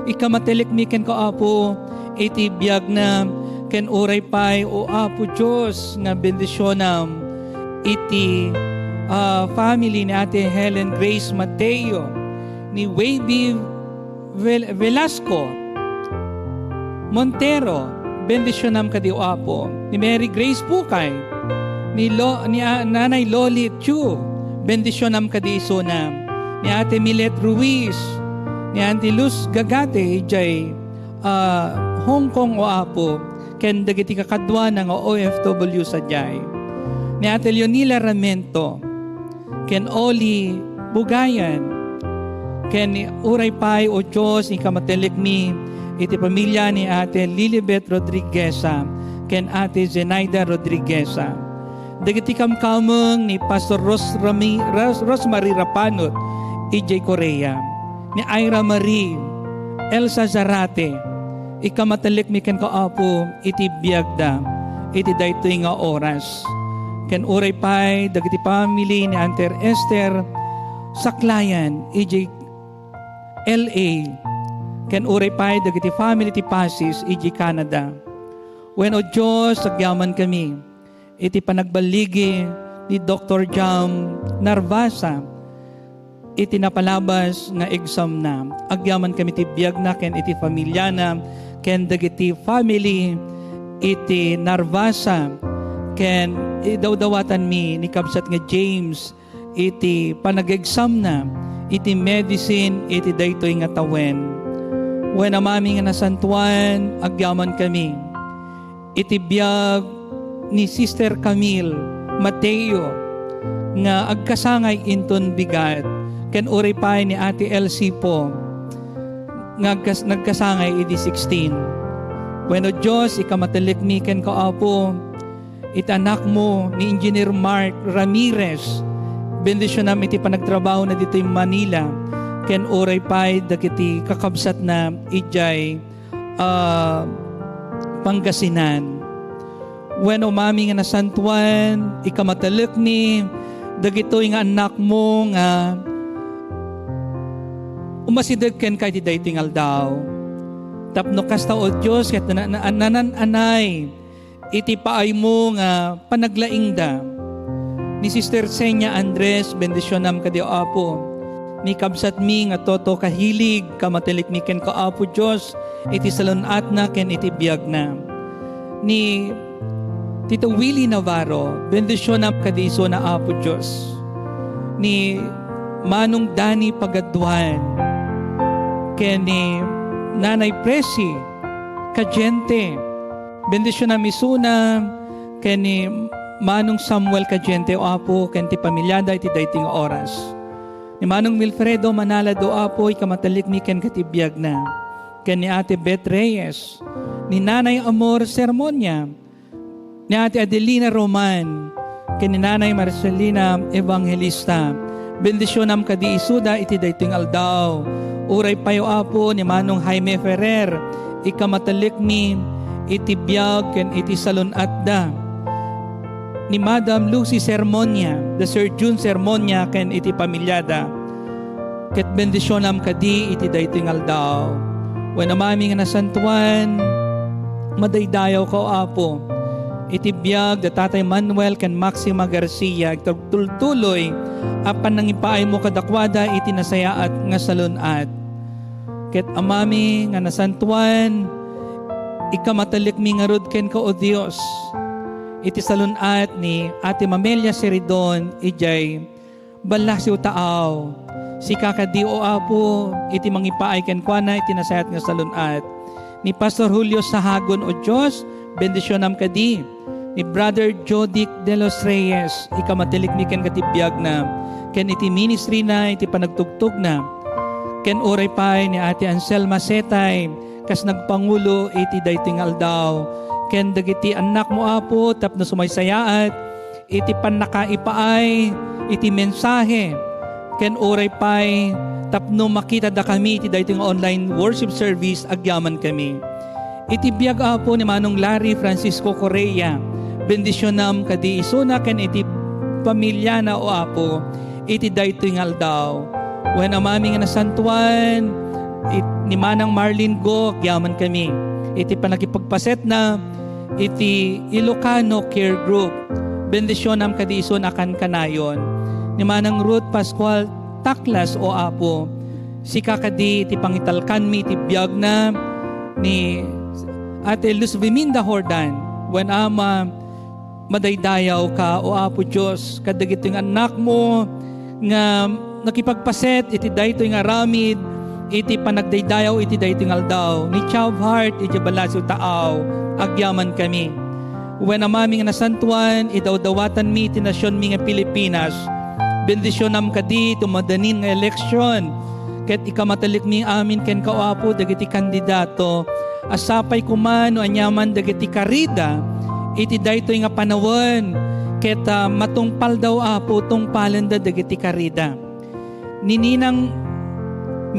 ikamatalik mi ken ka Apo, iti biyag na, ken uray pay o Apo Diyos nga bendisyonam iti family ni Ate Helen Grace Mateo, ni Wavy Velasco Montero, bendisyonam kadi o Apo, ni Mary Grace Pukay, ni Nanay Loli Chu, bendisyonam kadi isonam, ni Ate Milet Ruiz, ni Auntie Luz Gagate, ijay Hong Kong o Apo, ken dagiti kakadwa nga OFW sa jay. Ni Ate Leonila Ramento, ken Oli Bugayan, ken uray pay o Diyos, ikamatelik mi, iti pamilya ni Ate Lilibet Rodrigueza, ken Ate Zenaida Rodrigueza. Dagiti kamkameng ni Pastor Rosemary Rapanot, EJ Korea, ni Ira Marie, Elsa Zarate, ikamatalik mi ken kaapo iti biyagda iti daytoy nga oras. Ken uray pay dagiti family ni Auntie Esther Saklayan, EJ LA, ken uray pay dagiti family ti Pasis, EJ Canada. When o Diyos agyaman kami iti panagbaligi ni Dr. Jam Narvasa, iti napalabas nga exam na. Agyaman kami ti biyag na ken iti pamilya na, ken dagiti family iti Narvasa, ken idawdawatan mi ni Kabsat nga James iti panag-exam na, iti medicine iti daytoy nga tawen. When amami nga nasantuan, agyaman kami iti biyag ni Sister Camille Mateo nga agkasangay inton bigat, ken uray pay ni Ate Elsie po nga nagkasangay iti 16. When o Diyos, ikamatelik mi ken kaapo itanak mo ni Engineer Mark Ramirez, bendisyon namin iti panagtrabaho na dito yung Manila, ken uray pay dagiti kakabsat na ijay Pangasinan. When umami nga nasantuan, ikamatelik mi dagitoy nga anak mo nga umasidag ken kay ti dayting aldaw. Tapno kasta o Diyos ket nanananay iti paay mo nga panaglaing da. Ni Sister Senya Andres, bendisyonam kadi o Apo. Ni kabsat mi nga toto kahilig, kamatelik mi ken ka Apo Diyos, iti salunat na ken iti biyag na. Ni Tito Willie Navarro, bendisyonam kadi iso na Apo Diyos. Ni Manong Dani Pagaduan, ken ni Nanay Presi Kajente, bendisyon na misuna, ken ni Manong Samuel Kajente o Apo, ken ti pamilyada iti dayting oras. Ni Manong Milfredo Manalad o Apo, ikamatalik mi ken katibiyag na, ken ni Ate Beth Reyes, ni Nanay Amor Sermonia, ni Ate Adelina Roman, ken ni Nanay Marcelina Evangelista, bendisyon kadi isuda iti dayting aldaw. Uray payo Apo ni Manong Jaime Ferrer, ikamatalik mi iti biyag ken iti salunat da. Ni Madam Lucy Sermonia, the Sir June Sermonia ken iti pamilyada. Ket bendisyonam kadi iti daytoy aldaw. When amami nga nasantuan, madaydayaw ko Apo. Iti biyag da Tatay Manuel ken Maxima Garcia, tultuloy apan nang ipaay mo kadakwada iti nasayaat nga salunat. ket amami nga nasantuan, ikamatalik mi nga rod ken ka o Dios. Iti salunat ni Ate Mamelia Seridon, ijay balasiw taaw. Si kakadi o apo, iti mangipaay ken kuana, iti nasayat nga salunat. Ni Pastor Julio Sahagon o Diyos, bendisyonam kadi. Ni Brother Jodic de los Reyes, ikamatilik mi ken katibiyag na. Ken iti ministry na, iti panagtugtog na. Ken oray pay ni Ate Anselma Setay, kas nagpangulo iti daytoy nga aldaw. Ken dagiti anak mo apo tapno sumaysayaat iti pannakaipaay iti mensahe. Ken oray pay tapno makita da kami iti daytoy nga online worship service agyaman kami. Iti biag apo ni Manong Larry Francisco Correa, bendisyonam kadi isuna ken iti pamilya na o apo iti daytoy nga aldaw. When amami nga nasantuan ni Manang Marlene Go, agyaman kami. Iti panakipagpaset na iti Ilocano Care Group. Bendisyonam kadiison akan kanayon. Ni Manang Ruth Pascual Taklas o apo. Si kakadi iti pangitalkan mi iti biyag na ni Ate Luz Viminda Hordan. When ama madaydayaw ka o apo Diyos, kadagito yung anak mo nga nakipagpaset iti daytoy nga ramid iti panagdaydayaw iti daytoy nga aldaw ni Chav Heart iti balasiw taaw agyaman kami. When amami nga nasantuan idawdawatan mi iti nasyon mi nga Pilipinas, bendisyonam kadi tumadanin nga eleksyon ket ikamatalik mi amin ken kauapo dagiti kandidato asapay kuman o anyaman dagiti karida iti daytoy nga panawen ket matungpal daw apo tungpalan da dagiti karida. Nininang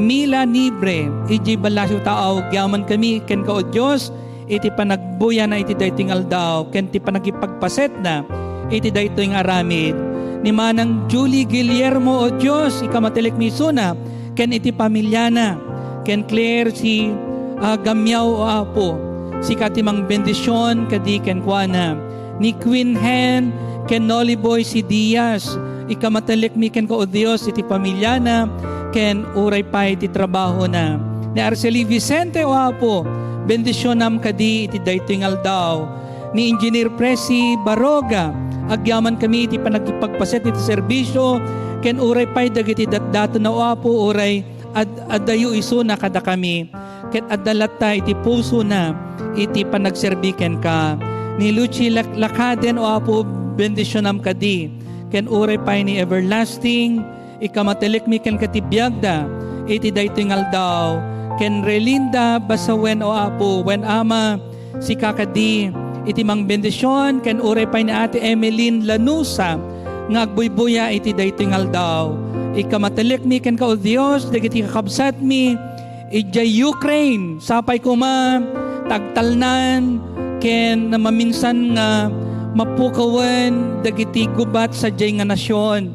Mila Nibre, iti balasiw taaw, gyaman kami, ken ka o Diyos, iti panagbuya na iti daytoy nga aldaw, ken ti panagipagpaset na, iti daytoy nga aramid. Ni Manang Julie Guillermo o Diyos, ikamatilik mi suna, ken iti pamilya na, ken Claire si Gamyaw o Apo, si katimang bendisyon, kadi ken kuana, ni Queen Hen, ken Nolly Boy si Diaz, ikamatalik mi ken ko o Dios iti pamilya na ken uray pa iti trabaho na ni Arceli Vicente o apo bendisyonam kadi iti daytoy nga aldaw ni Engineer Presi Baroga agyaman kami iti panagipagpaset iti serbisyo ken uray pa dagiti datdato na o apo uray addayo iso na kada kami ket addalata iti puso na iti panagserbiken ka ni Lucy Lakaden o apo bendisyonam kadi ken uray pay ni everlasting ikamatelek mi ken katibiyagda iti daytoy nga aldaw ken Relinda Basawen o apo wen ama si kakadi iti mang bendisyon ken uray pay ni Ate Emeline Lanusa nga agbuybuya iti daytoy nga aldaw ikamatelek mi ken ka o Dios dagiti kakabsat mi ijay Ukraine sapay kuma tagtalnan ken na maminsan nga mapukawan dagiti gubat sa jay nga nasyon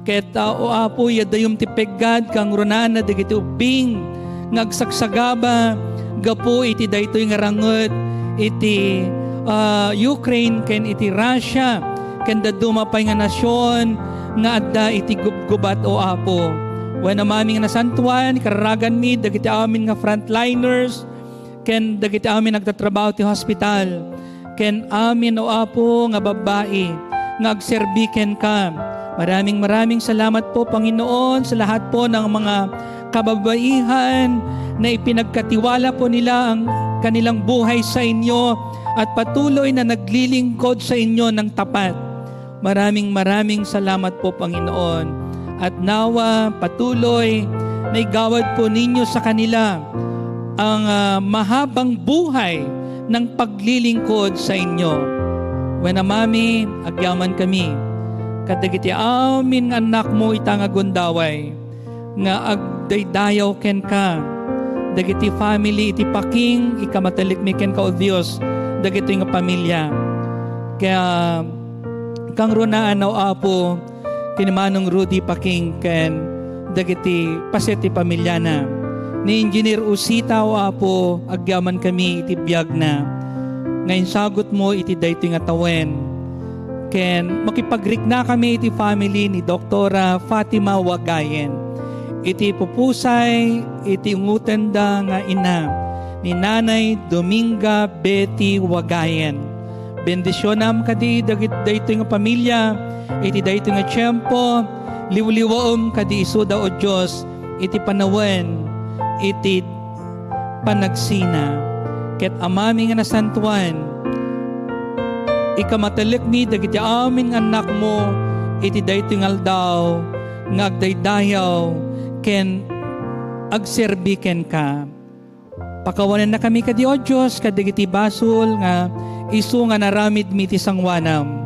ket o apo yadayom ti peggad kang runana dagiti ubing ngagsaksagaba gapo iti daytoy nga ranget iti Ukraine ken iti Russia ken dadumapay nga nasyon nga adda iti gubgubat o apo when amami nga nasantuan kararagan mi dagiti amin nga frontliners ken dagiti amin nagtatrabaho ti hospital ken amin o apo nga babae nga agserbiken ka. Maraming salamat po Panginoon sa lahat po ng mga kababaihan na ipinagkatiwala po nila ang kanilang buhay sa inyo at patuloy na naglilingkod sa inyo ng tapat. Maraming salamat po Panginoon at nawa patuloy na igawad po ninyo sa kanila ang mahabang buhay ng paglilingkod sa inyo. When amami, agyaman kami, kadagiti amin nga anak mo itang agundaway, nga agdaydayaw ken ka, dagiti family iti paking, ikamatalik mi ken ka o Dios, dagiti nga pamilya. Kaya, kang runaan o apo, kinimanong Rudy Paking ken, dagiti paseti pamilya na. Ni Engineer Usita o apo, agyaman kami iti biyag na. Ngayon sagot mo iti daytoy nga tawen. Ken makipagrik na kami iti family ni Doktora Fatima Wagayen. iti pupusay, iti ngutenda nga ina, ni Nanay Dominga Betty Wagayan. Bendisyonam kadi dagit dayto nga pamilya, iti dayto nga tiyempo, liwliwaom kadi isuda o Diyos, iti panawen, iti panagsina. Ket amami nga nasantuan, ikamatelek mi dagiti amin nga anak mo, iti dayto nga aldaw, nga agdaydayaw, ken agserbi ken ka. Pakawanan na kami kadi o Diyos, kadagiti basol nga isu nga naramid mi ti sangwanam.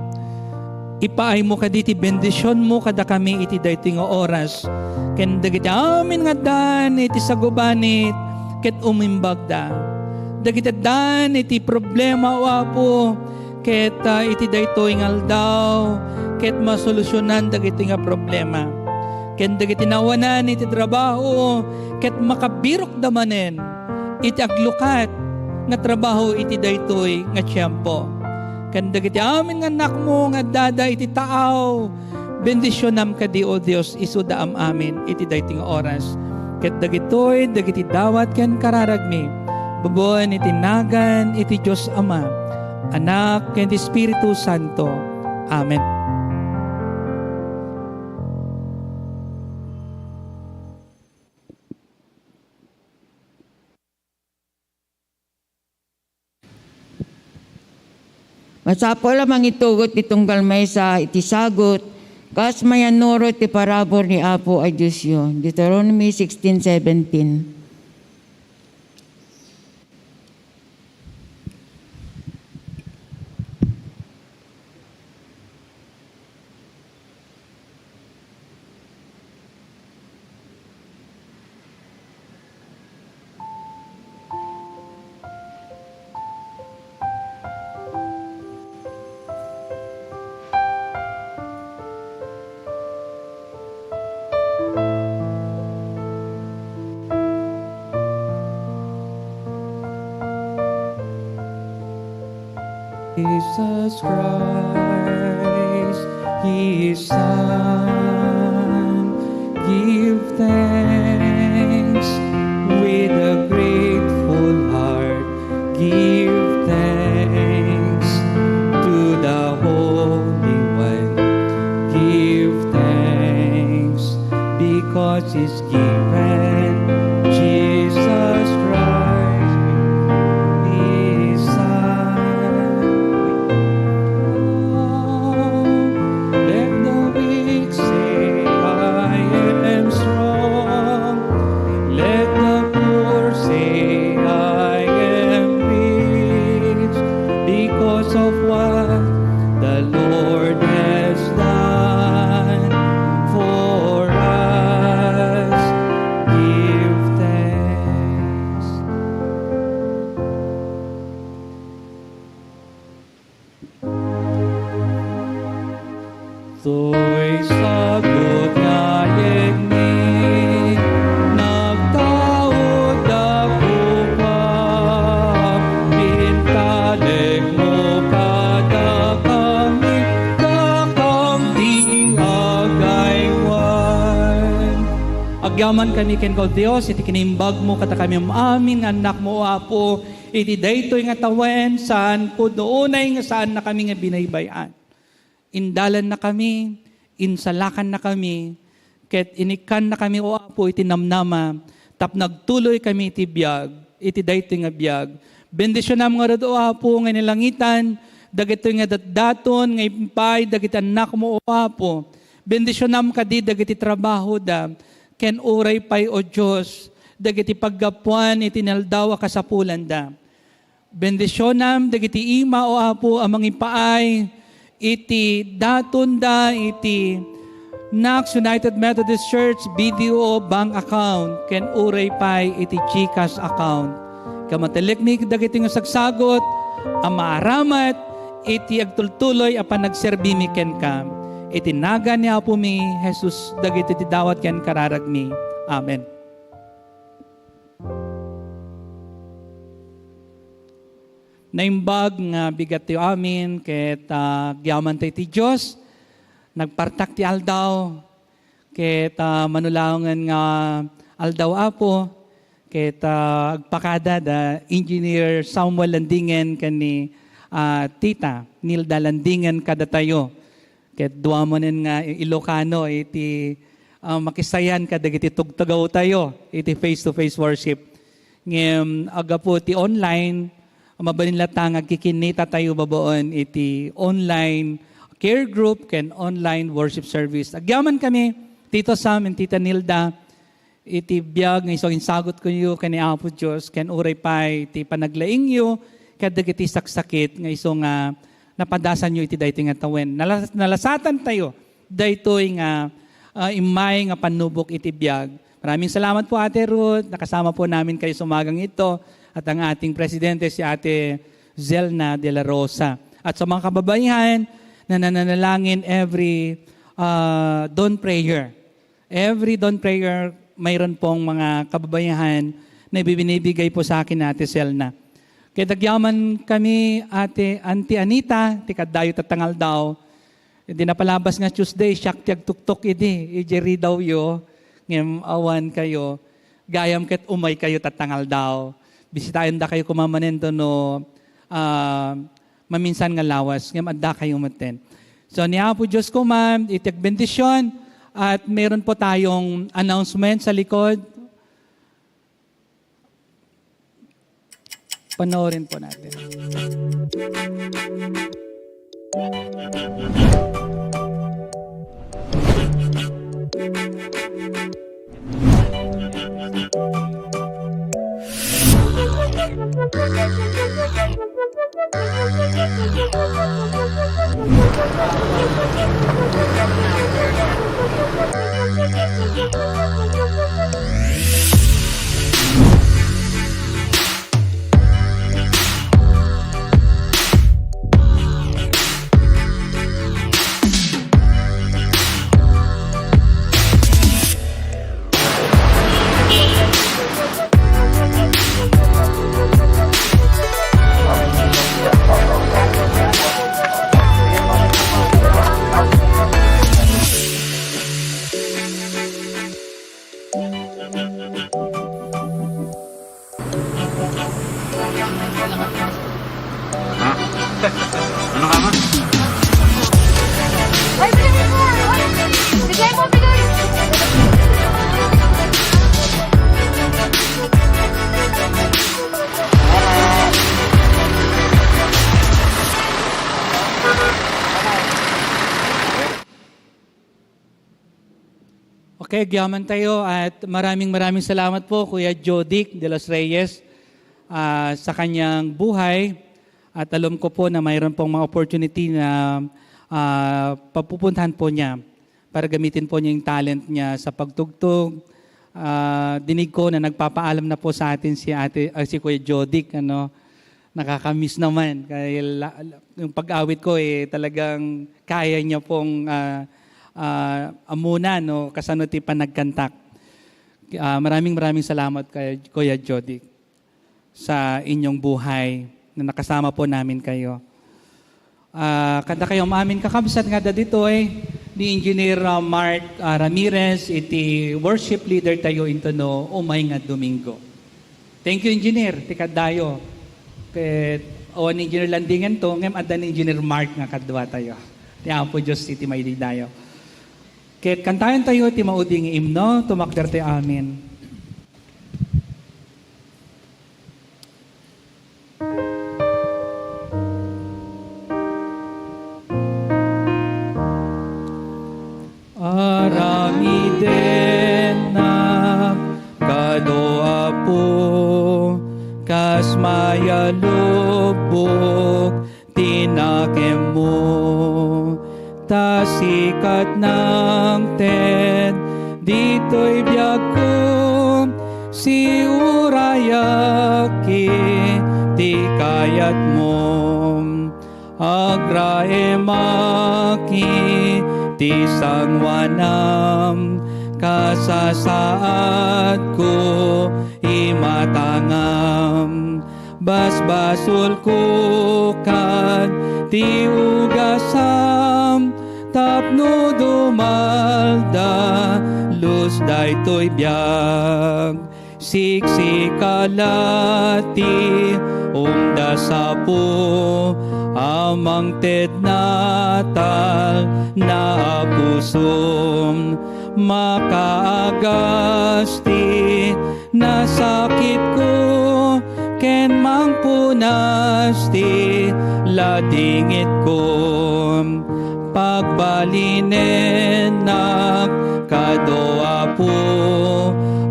Ipaay mo kaditi bendisyon mo kada kami iti dayto nga oras. Ken dagiti amin nga dan iti sagubanit ket umimbagda. Dagiti dan iti problema o Apo ket iti dayto nga aldaw ket masolusyonan dagiti nga problema. Ken dagiti nawanan iti trabaho ket makabirok damanen iti aglukat nga trabaho iti daytoy nga tiyempo. Ken dagiti amin nga anak mo nga dada iti taaw, bendisyonam kadi o Dios isuda amin iti daytoy nga oras. Ket dagitoy dagiti dawat ken kararagmi, bubuan iti nagan iti Dios Ama, Anak ken ti Espiritu Santo. Amen. Masapo lamang itugot itong galmay sa itisagot, kas mayanuro ti parabor ni Apo ay Diyos yun. Deuteronomy 16:17. Jesus Christ, His Son, give thanks with a grateful heart. Give thanks to the Holy One. Give thanks because He's given Jesus Christ, His Son. Let the weak say, I am strong. Let the poor say, I am rich, because of what the Lord has done for us. Give thanks. To'y sagot nga yegni, nagtaod ako pa, pintaleg mo kada kami, kakang di agaywan. Agyaman kami ken ko Dios, iti kinimbag mo kata kami amin nga anak mo Apo, iti daytoy nga tawen saan po doonay nga saan na kami nga binaybayan. Indalan na kami, insalakan na kami, ket inikan na kami o Apo iti namnama, tap nagtuloy kami iti biyag, iti daytoy nga biyag. Bendisyonam nga rado o Apo nga nilangitan, dagitoy nga datdaton, nga impay, dagiti anak mo o Apo. Bendisyonam kadi dagiti trabaho da, ken uray pay o Diyos, dagiti paggapuan iti naldawa kasapulan da. Bendisyonam dagiti ima o Apo amang ipaay, iti daton da iti Knox United Methodist Church BDO bank account ken uray pay iti GCash account. Kamatelek mi dagiti nga sagsagot a maaramat iti agtultuloy a panagserbi mi ken ka. Iti naga ni Apo mi Jesus dagiti ti dawat ken kararagmi. Amen. Naimbag nga bigat ti amin ket gyaman ti Dios nagpartak ti aldaw ket manulangan nga aldaw apo, ket agpakada da Engineer Samuel Landingen kani Tita Nilda Landingen kada tayo. Ket duwa mo nga Ilocano iti makisayan kada iti tugtugaw tayo iti face-to-face worship. Ngem aga po ti online mabalin latang agkikinita tayo baboon iti online care group ken online worship service. Agyaman kami Tito Sam and Tita Nilda iti biyag nga iso insagot ko yu kani Apo Dios ken uray pay ti panaglaing yu kada iti saksakit nga iso nga napadasan yu iti daytoy nga tawen. Nalasatan tayo daytoy nga imay nga panubok iti biyag. Maraming salamat po Ate Ruth, nakasama po namin kayo sumagang ito at ang ating presidente si Ate Zelna de la Rosa. At sa mga kababaihan na nananalangin every dawn prayer. Every dawn prayer, mayroon pong mga kababayan na ibinibigay po sa akin Ate Zelna. Kaya dagyaman kami Ate Auntie Anita, tikadayo tatangal daw. Hindi napalabas nga Tuesday, siyak tiyag tuktok idi, ijeri daw yo, ngem awan kayo, gayam ket umay kayo tatangal daw. Bisitayon da kayo kumamanen to no, maminsan nga lawas, ngem adda kayo maten. So niya po Diyos ko ma'am, itig bendisyon at meron po tayong announcement sa likod. Panoorin po natin. Ay, bigay mo! Bigay mo, bigay! Okay, gyaman tayo at maraming salamat po Kuya Jodic de los Reyes sa kanyang buhay at alam ko po na mayroon pong mga opportunity na papupuntahan po niya para gamitin po niya yung talent niya sa pagtugtog. Dinig ko na nagpapaalam na po sa atin si Kuya Jodic, nakakamiss naman. Kaya yung pag-awit ko talagang kaya niya pong amuna, kasano ti panagkantak. Maraming salamat kay Kuya Jodic sa inyong buhay na nakasama po namin kayo. Kada kayo maamin kakabsat nga dito ni Engineer Mark Ramirez, iti worship leader tayo into umay nga Domingo. Thank you Engineer, tikadayo. Ket awan Engineer Landingen to, ngem adda ni Engineer Mark nga kadwa tayo. Tiyan po Diyos iti may dayo. Ket kantayan tayo ti mauding imno, tumakder ti amin. Aramiden na kadoa po, kas mayalubok tinakem mo. Tasikat ng ted, dito'y biyag ko, si urayaki, ti kayat mo. Agraemaki, ti sangwanam, kasasaad ko, imatangam. Basbasul ko kan, ti ugasam, tapno dumalda, lus daytoy biyag. Siksikalati, umda sapo, amang ted natal na pusong makaagasti, nasakit ko ken mangpunasti, ladingit ko pagbalinen nagkadoa po,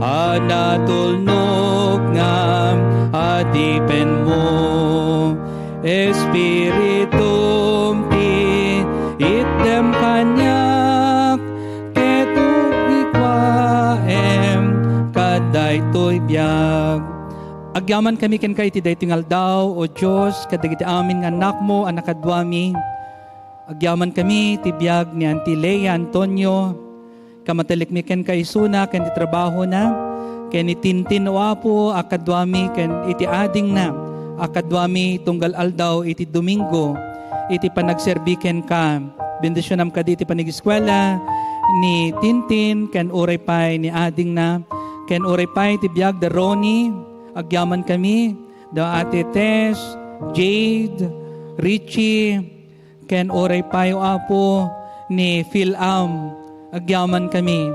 anatulnog nga adipen mo. Espiritum ti item kanyak, ketuk ikwaem kadaytoy biyag. Agyaman kami ken kay ti daytoy ngaldaw, O Dios, kadagiti amin nga anak mo, anak kadwami. Agyaman kami ti biyag ni Auntie Leia Antonio, kamatelik mi ken kay Suna ken ti trabaho na, ken itintin o apo akadwami ken iti ading na, akadwami tunggal aldaw iti Domingo, iti panagserbiken ka. Bendisyonam ka di iti panigiskwela ni Tintin ken uray pay ni ading na, ken uray pay ti biyag da Ronnie. Agyaman kami da Ate Tess, Jade, Richie, ken oray payo apo ni Philam. Agyaman kami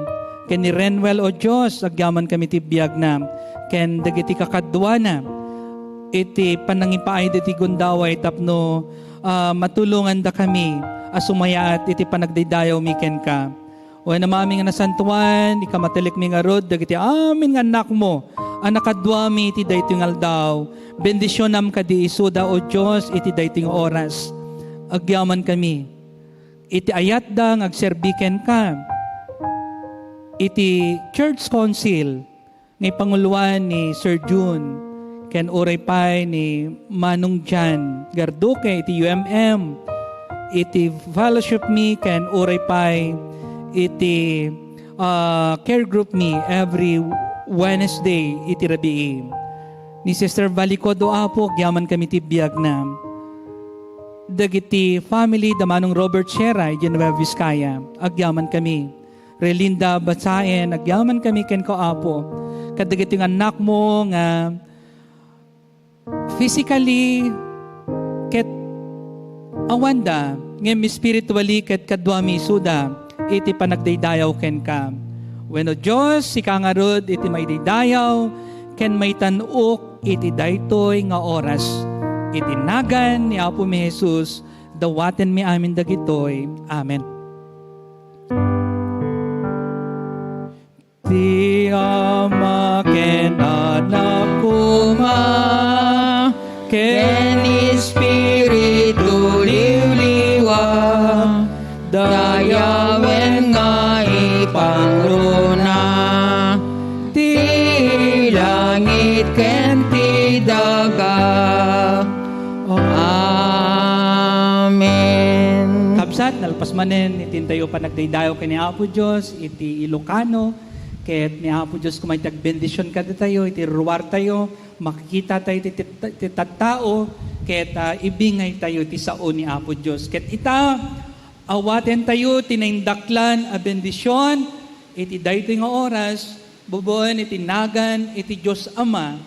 ken ni Renwell, O Diyos, agyaman kami ti biyag na, ken dagiti kakadwa na iti panangipaay iti gundaway tapno matulungan da kami asumayaat iti panagdaydayaw mi ken ka. O namami nga nasantuan, ikamatelik mi nga rod, dagiti amin nga anak mo, anak kadwami iti daytoy ngaldaw. Bendisyonam ka di isuda, O Diyos, iti daytoy oras. Agyaman kami, iti ayat da ngagserbiken ka, iti Church Council, ni Panguluan ni Sir June, ken uray pay ni Manong Jan, Garduke, iti UMM, iti fellowship me, ken uray pay, iti care group me every Wednesday, iti rabii. Ni Sister Valicodo apo, agyaman kami ti biyag na. Dagiti family damanong Robert Sierra, Genueva Vizcaya, agyaman kami. Relinda Batsaen, agyaman kami ken ko apo. Kadagiti ng anak mo nga physically ket awanda ngem spiritually ket kadwami suda iti panagdaydayaw ken ka. Wenno Dios sikangarod iti maidaydayaw ken maitanuk iti daytoy nga oras. Iti nagan ni Apo mi Jesus, dawaten mi amin dagitoy. Amen. Ti ama ken anak kuma, ken Espiritu liwliwa, dayawen nga ipangruna, ti langit ken ti daga. Amen. Kabsat, nalpas manen, itintayo pa nagdaydayo kay ni Apo Diyos, iti Ilocano, ket ni Apo Diyos kumay tagbendisyon ka tayo, iti ruwar tayo, makikita tayo iti tattao, ket ibingay tayo ti sao ni Apo Diyos. Ket ita, awaten tayo, tinaindaklan a bendisyon, iti daytoy nga oras, bubuan iti nagan, iti Diyos Ama,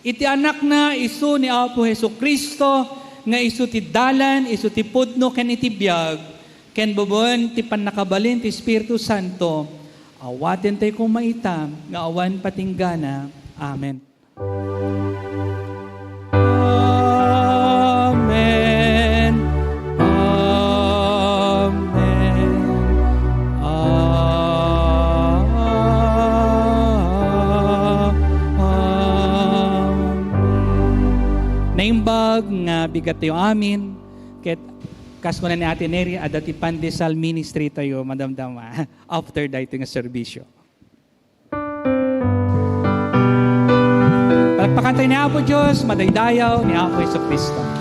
iti anak na isu ni Apo Hesu Kristo, nga isu ti dalan, isu ti pudno, ken iti biyag, ken bubuan ti panakabalin ti Espiritu Santo, awaten tayo kumaita, nga awan patinggana. Amen. Amen. Amen. Naimbag nga bigat tayo amin, ket kas ko na ni Ate Neri, adati pandesal ministry tayo, madamdama, after dahito nga serbisyo. Palagpakan tayo ni Apo Diyos, madaydayaw ni Apo Jesu Cristo.